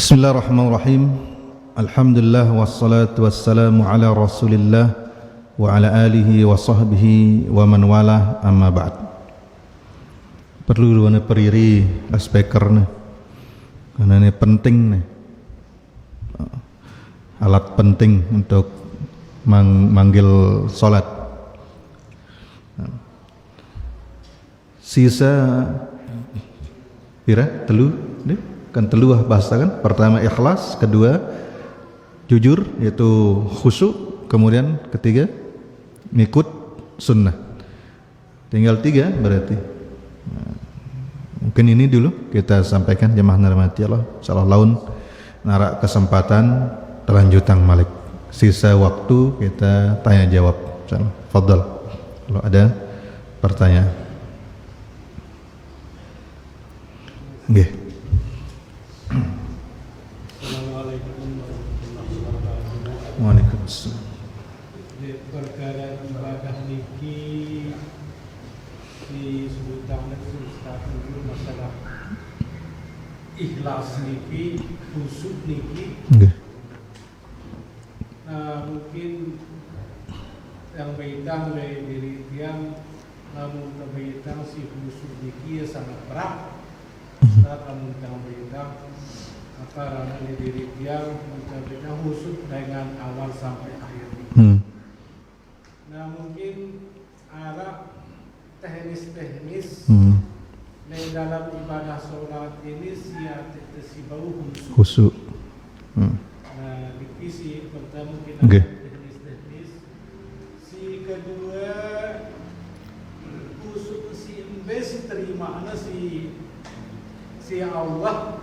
Bismillahirrahmanirrahim. Alhamdulillah wassalatu wassalamu ala Rasulillah wa ala alihi wa sahbihi wa man wala, amma ba'd. Perlu dua periri speaker nih, karena ini penting nih, alat penting untuk manggil salat. Sisa pira telu deh, kan telu bahasa kan. Pertama ikhlas, kedua jujur yaitu khusyuk, kemudian ketiga ngikut sunnah. Tinggal 3 berarti. Mungkin ini dulu kita sampaikan jemaah rahmati Allah. Insyaallah laun narak kesempatan terlanjutan malik. Sisa waktu kita tanya jawab. Insyaallah. Fadhal. Kalau ada pertanyaan. Nggih. Assalamualaikum warahmatullahi wabarakatuh. Waalaikumsalam. Perkara ibadah niki disebutkan masalah ikhlas niki, khusyuk niki. Nggih. Mungkin yang beitang dari diri tiang, namun beitang si khusyuk niki sangat berat. Namun yang beitang apa ramai diri tiang mencapai khusyuk dengan awal sampai akhir. Nah mungkin arah teknis-teknis di dalam ibadah sholat ini si bau Khusyuk. Nah divisi pertama kita Okay. teknis-teknis, si kedua khusyuk si embes terima si Allah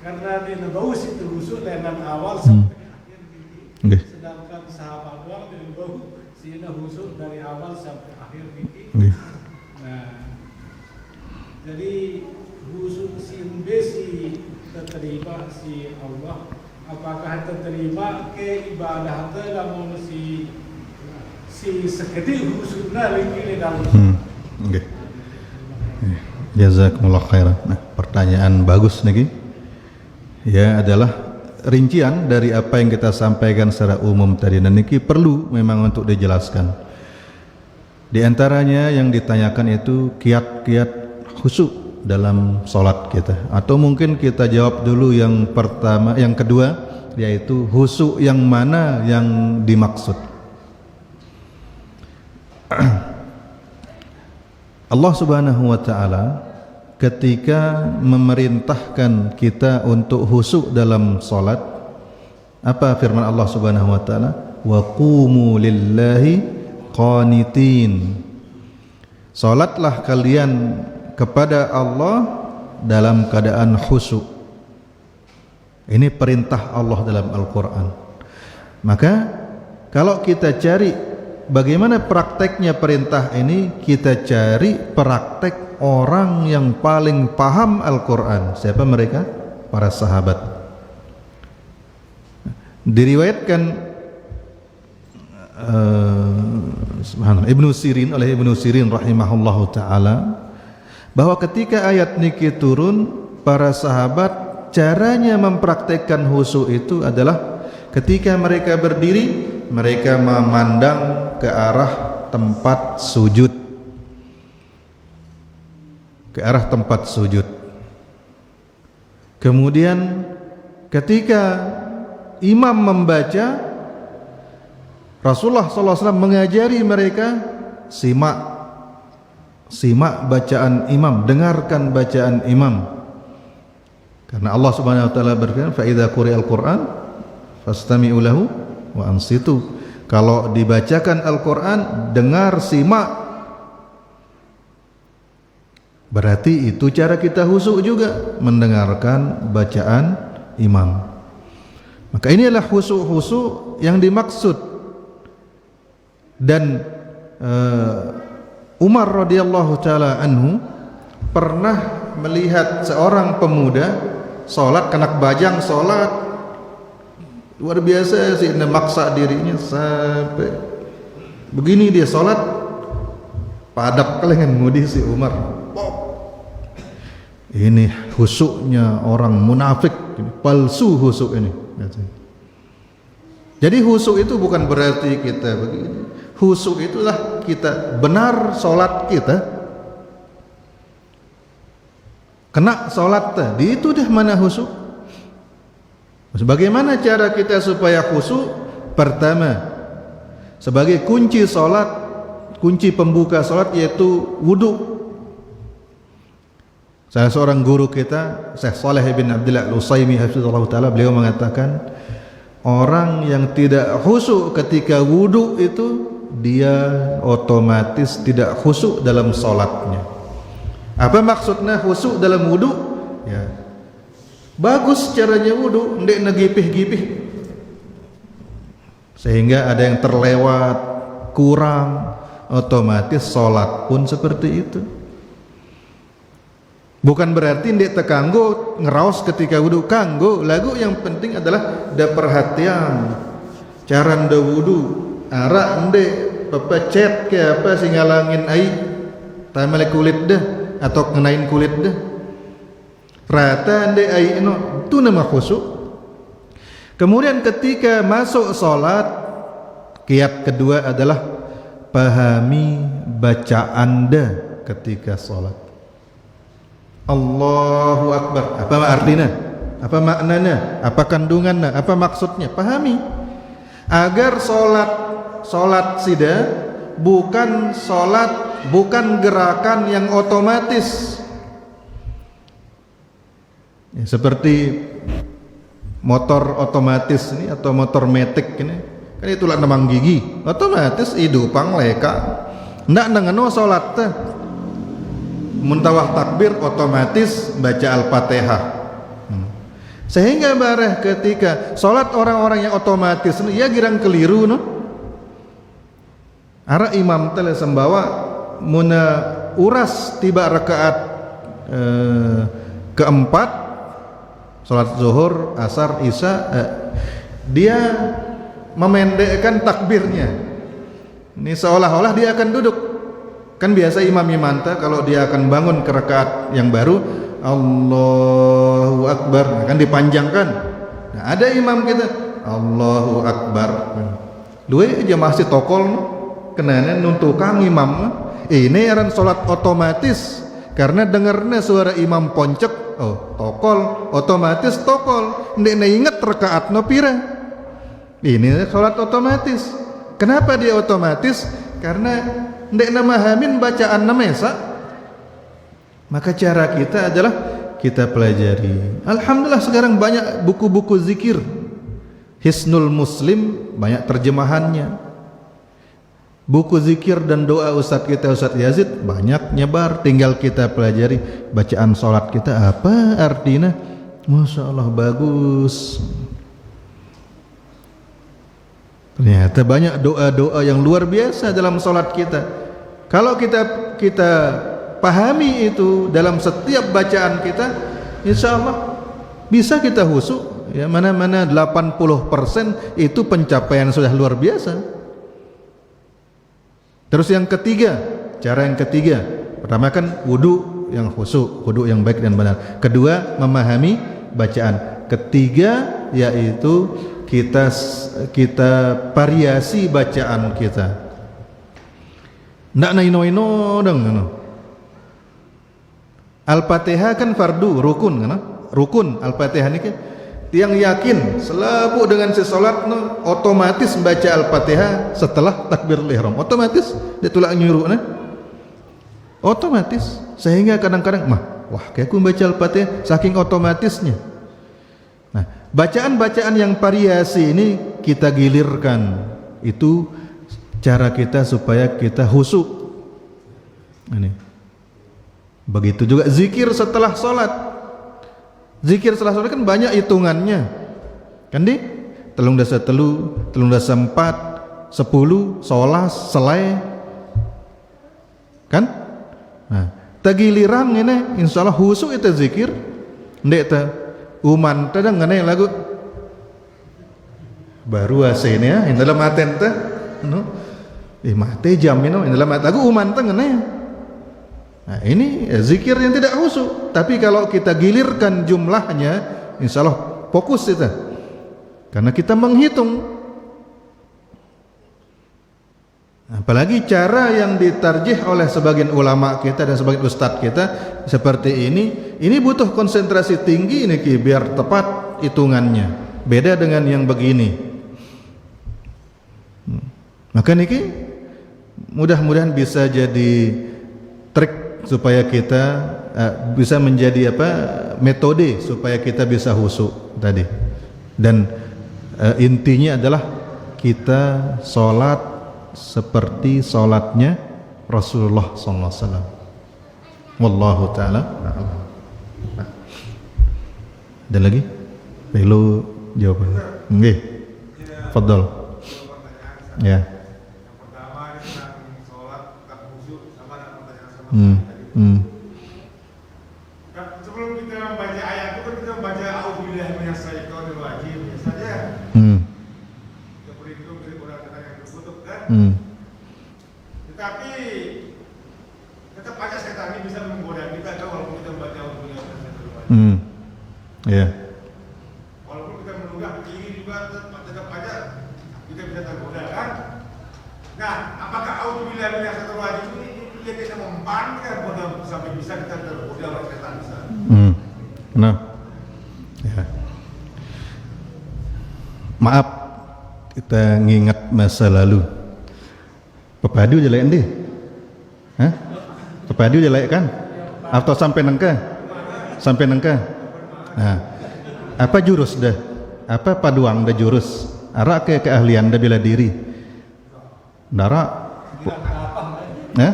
karena dia bau si khusyuk dengan awal sampai akhir ini. Okay. Sedangkan sahabat doang dia bau si khusyuk dari awal sampai akhir ini. Okay. Nah, jadi khusyuk si embes si terterima si Allah. Apakah terterima ke ibadah dalam si sekedar khusyuknya lagi dalam. Okay. Jazakumullah khairan. Nah, pertanyaan bagus nih. Ya, adalah rincian dari apa yang kita sampaikan secara umum tadi, dan ini perlu memang untuk dijelaskan. Di antaranya yang ditanyakan itu kiat-kiat khusyuk dalam sholat kita, atau mungkin kita jawab dulu yang pertama, yang kedua, yaitu khusyuk yang mana yang dimaksud. Allah Subhanahu wa ta'ala ketika memerintahkan kita untuk khusyuk dalam salat, apa firman Allah Subhanahu wa ta'ala? Wa qumu lillahi qanitin. Salatlah kalian kepada Allah dalam keadaan khusyuk. Ini perintah Allah dalam Al-Qur'an. Maka kalau kita cari bagaimana prakteknya perintah ini, kita cari praktek orang yang paling paham Al-Quran. Siapa mereka? Para sahabat. Diriwayatkan Ibnu Sirin, oleh Ibnu Sirin rahimahullahu ta'ala, bahwa ketika ayat niki turun, para sahabat caranya mempraktekkan khusyuk itu adalah ketika mereka berdiri, mereka memandang ke arah tempat sujud, ke arah tempat sujud. Kemudian ketika imam membaca, Rasulullah SAW mengajari mereka simak bacaan imam, dengarkan bacaan imam, karena Allah Subhanahu wa taala berfirman, fa idza quri'al Qur'an fastami'u lahu wa ansitu. Kalau dibacakan Al-Quran, dengar, simak. Berarti itu cara kita khusyuk juga, mendengarkan bacaan imam. Maka ini adalah khusyuk yang dimaksud. Dan Umar radhiyallahu taala anhu pernah melihat seorang pemuda sholat, kenak bajang sholat, luar biasa sih, maksa dirinya sampai begini dia sholat, padat kelengan ngudi si Umar. Ini khusyuknya orang munafik palsu husuk ini. Jadi husuk itu bukan berarti kita begini. Husuk itulah kita benar solat kita, kena solat tadi itu dah mana husuk. Bagaimana cara kita supaya husuk? Pertama, sebagai kunci solat, kunci pembuka solat yaitu wudu. Salah seorang guru kita, Syekh Saleh bin Abdullah Al-Utsaimin hafizallahu taala, beliau mengatakan orang yang tidak khusyuk ketika wudu itu dia otomatis tidak khusyuk dalam solatnya. Apa maksudnya khusyuk dalam wudu? Ya, bagus caranya wudu, ndek negipih-gipih sehingga ada yang terlewat, kurang, otomatis solat pun seperti itu. Bukan berarti ndek tekanggo ngeraos ketika wudu, kanggo lagu yang penting adalah da perhatian cara nda wudu, arak ndek pepecet ke apa sing ngalangin ai tamale kulit dah atau ngenain kulit dah rata ndek ai no itu nama khusyuk. Kemudian ketika masuk salat, kiat kedua adalah pahami bacaan anda ketika salat. Allahu Akbar, apa artinya? Apa maknanya? Apa kandungannya? Apa maksudnya? Pahami agar solat sida bukan solat, bukan gerakan yang otomatis ya, seperti motor otomatis ini atau motor metik ini kan itulah nemang gigi otomatis idupang leka ndak nengeno solat teh muntawah takbir otomatis baca Al-Fatihah. Sehingga bareh ketika salat orang-orang yang otomatis ia girang keliru no. Ara imam tele sembawa muna uras tiba rakaat keempat salat zuhur, asar, isya dia memendekkan takbirnya. Ini seolah-olah dia akan duduk. Kan biasa imam imanta kalau dia akan bangun ke rakaat yang baru Allahu Akbar akan dipanjangkan. Nah, ada imam kita Allahu Akbar. Luwe aja masih tokol kenana nuntukang imam. Ini aran salat otomatis karena dengarnya suara imam poncek, oh tokol, otomatis tokol. Ndek inget rakaat no pira. Ini salat otomatis. Kenapa dia otomatis? Karena ndek namahamin bacaan namesa. Maka cara kita adalah kita pelajari. Alhamdulillah sekarang banyak buku-buku zikir. Hisnul Muslim banyak terjemahannya. Buku zikir dan doa Ustadz kita Ustadz Yazid banyak nyebar. Tinggal kita pelajari bacaan sholat kita apa artinya. Masya Allah bagus. Ternyata banyak doa-doa yang luar biasa dalam sholat kita. Kalau kita pahami itu dalam setiap bacaan kita, insya Allah bisa kita khusyuk. Ya, mana-mana 80% itu pencapaian sudah luar biasa. Terus yang ketiga, cara yang ketiga, pertama kan wudu yang khusyuk, wudu yang baik dan benar. Kedua, memahami bacaan. Ketiga yaitu kita variasi bacaan kita. Ndak naino-ino dong. Al-Fatihah kan fardu, rukun kan? Rukun Al-Fatihah ini kan yang yakin selalu dengan sesolat no, otomatis baca Al-Fatihah setelah takbirul ihram. Otomatis dia tulak nyuruh nah. Otomatis sehingga kadang-kadang wah kayak aku baca Al-Fatihah saking otomatisnya. Nah, bacaan-bacaan yang variasi ini kita gilirkan. Itu cara kita supaya kita khusyuk. Ini. Begitu juga zikir setelah sholat. Zikir setelah sholat kan banyak hitungannya. Kan di? Telung dasa telu, telung dasa empat, 10, solas, selai. Kan? Nah, tagilirang ini insyaallah khusyuk itu zikir. Ndek ta uman tadang ngene lagu. Baru asene ya, in dalam aten teh. No. Mate jam ini in dalam lagu uman teh ngene. Nah, ini zikir yang tidak khusyuk. Tapi kalau kita gilirkan jumlahnya insya Allah fokus kita. Karena kita menghitung. Apalagi cara yang ditarjih oleh sebagian ulama kita dan sebagian ustadz kita seperti ini butuh konsentrasi tinggi ini Ki, biar tepat hitungannya. Beda dengan yang begini. Maka niki mudah-mudahan bisa jadi trik supaya kita bisa menjadi metode supaya kita bisa khusyuk tadi. Dan intinya adalah kita sholat seperti sholatnya Rasulullah sallallahu alaihi wasallam. Wallahu taala a'lam. Ada lagi? Perlu jawaban? Nggih. Fadhol. Ya. Pertama tentang sholat tak khusyuk sama dengan pertanyaan sama tadi. Sebelum kita membaca ayat itu kan kita membaca auzubillahi minasyaitonir rajim saja. Seperti itu beri orang yang tertutup kan. Tetapi tetap aja setan ini bisa menggoda kita kan walaupun kita membaca auzubillahi minasyaitonir rajim. Ya. Walaupun kita menunggah ini juga tetap aja kita bisa tergoda kan. Nah, apakah auzubillahi minasyaitonir rajim ini dia tidak membankan sampai bisa kita tergoda oleh setan bisa? Nah, ya. Maaf, kita ngingat masa lalu. Pepadu je layak ndi? Hah? Pepadu je layak kan? Atau sampai nengka? Sampai nengka? Nah, apa jurus dah? Apa paduang dah jurus? Arak ke keahlian dah bela diri? Darak? Hah?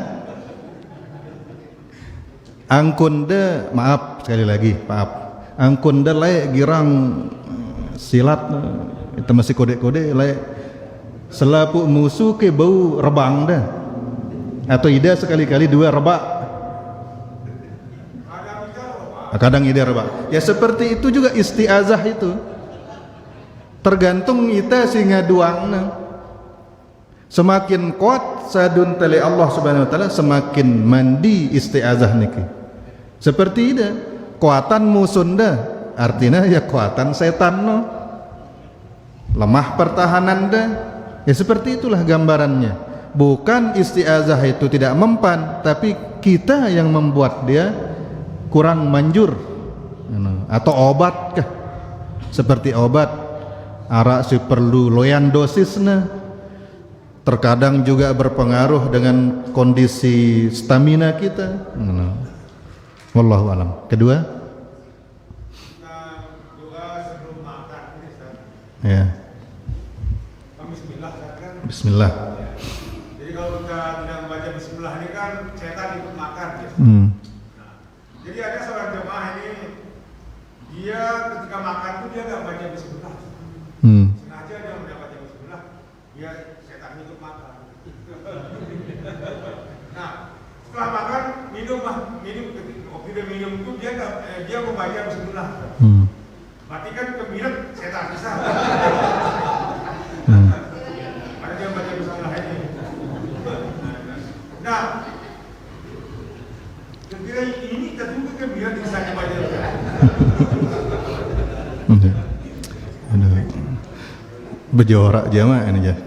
Angkun dah, maaf sekali lagi, maaf. Angkun dah layak girang silat itu masih kode-kode layak selapuk musuh ke bau rebang dah. Atau ida sekali-kali dua rebak. Kadang ida rebak. Ya seperti itu juga istiazah itu. Tergantung kita singa duangna. Semakin kuat sadun tali Allah Subhanahu wa taala semakin mandi istiazah niki. Seperti itu, kuatan musunda artinya ya kuatan setan no. Lemah pertahanan dah. Ya seperti itulah gambarannya. Bukan istiazah itu tidak mempan, tapi kita yang membuat dia kurang manjur. Atau obat kah? Seperti obat arak si perlu loyan dosisnya. Terkadang juga berpengaruh dengan kondisi stamina kita. Wallahu alam. Kedua, doa sebelum makan ini Ustaz. ya. Bismillah kan. Bismillah. Jadi kalau kita tidak membaca bismillah ini kan setan ikut makan ya. Nah, jadi ada seorang jemaah ini dia ketika makan itu dia nggak baca bismillah. Sengaja dia tidak baca bismillah, biar setan ikut makan. Nah, setelah makan minum tidak minum itu dia membaca bismillah. Berarti kan keminum setan bisa. Ada dia baca bismillah ini. Nah, kira ini tentu keminum bisa dibaca. Bejorak jamaah ini aja.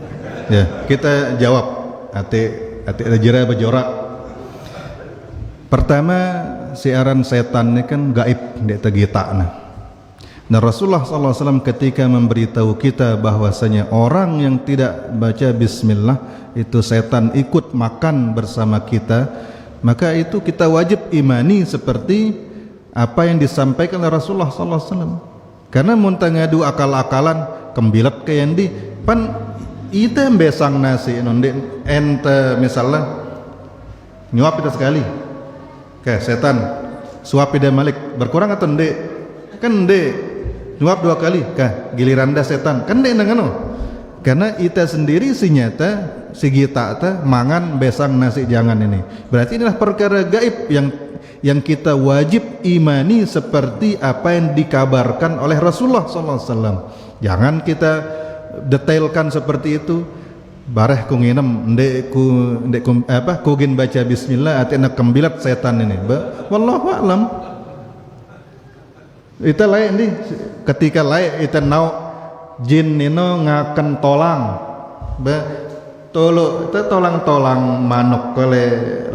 Ya, kita jawab. Ate jera bejorak. Pertama, siaran setan ini kan gaib di tegita. Nah, Rasulullah SAW ketika memberitahu kita bahwasanya orang yang tidak baca bismillah itu setan ikut makan bersama kita, maka itu kita wajib imani seperti apa yang disampaikan oleh Rasulullah SAW. Karena muntah ngadu akal-akalan kembilat kayak di pan ite besang nasi nonde ente misalnya nyuap kita sekali ke setan suap ide malik berkurang atau ndek kan ndek nyuap dua kali kah giliran dah setan kan ndek nengano karena ita sendiri si nyata si gita ta mangan besang nasi jangan ini berarti inilah perkara gaib yang kita wajib imani seperti apa yang dikabarkan oleh Rasulullah SAW. Jangan kita detailkan seperti itu. Bareh ku nginem ndek ku gin baca bismillah atina kembilat setan ini. Wallahu a'lam. Ita lain nih ketika lain ita nau jin nino ngaken tolang tolo ita tolang manuk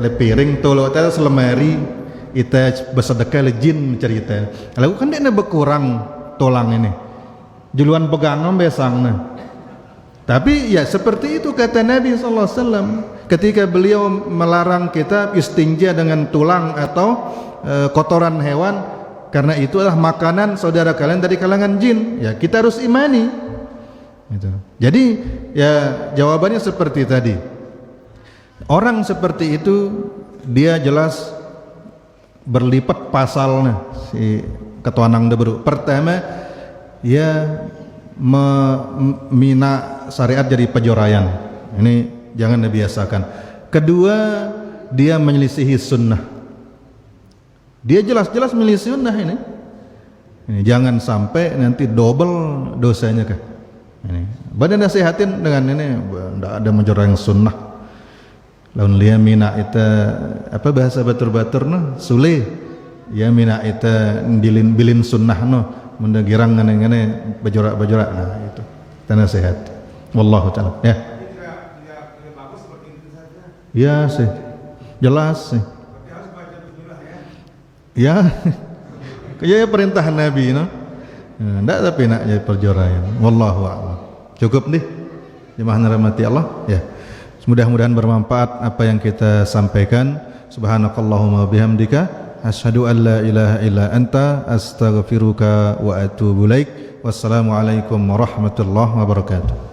le piring tolo ita selemari ita bersedekah le jin cerita lalu kan dia berkurang tolang ini juluan pegangan besangna tapi ya seperti itu kata Nabi SAW ketika beliau melarang kita istinja dengan tulang atau kotoran hewan karena itu adalah makanan saudara kalian dari kalangan jin ya kita harus imani gitu. Jadi ya jawabannya seperti tadi orang seperti itu dia jelas berlipat pasalnya si ketua nang deberu pertama ya mina syariat jadi pejorayan ini jangan dibiasakan kedua dia menyelisihi sunnah dia jelas-jelas milih sunnah ini jangan sampai nanti double dosanya kah ini badan nasihatin dengan ini tidak ada mencoreng sunnah laun lia mina ita apa bahasa batur-batur no sule ya mina ita bilin sunnah no mendagirang ngene-ngene bajorak-bajorak nah itu tanah sehat wallahu taala ya tidak bagus seperti itu saja ya sih jelas sih tapi harus baca bismillah ya ya perintah Nabi no enggak tapi nak jadi perjoraian wallahu a'lam cukup nih jemaah rahmati Allah ya mudah-mudahan bermanfaat apa yang kita sampaikan subhanakallahumma bihamdika asyhadu an la ilaha illa anta astaghfiruka wa atubu ilaik wassalamu alaikum warahmatullahi wabarakatuh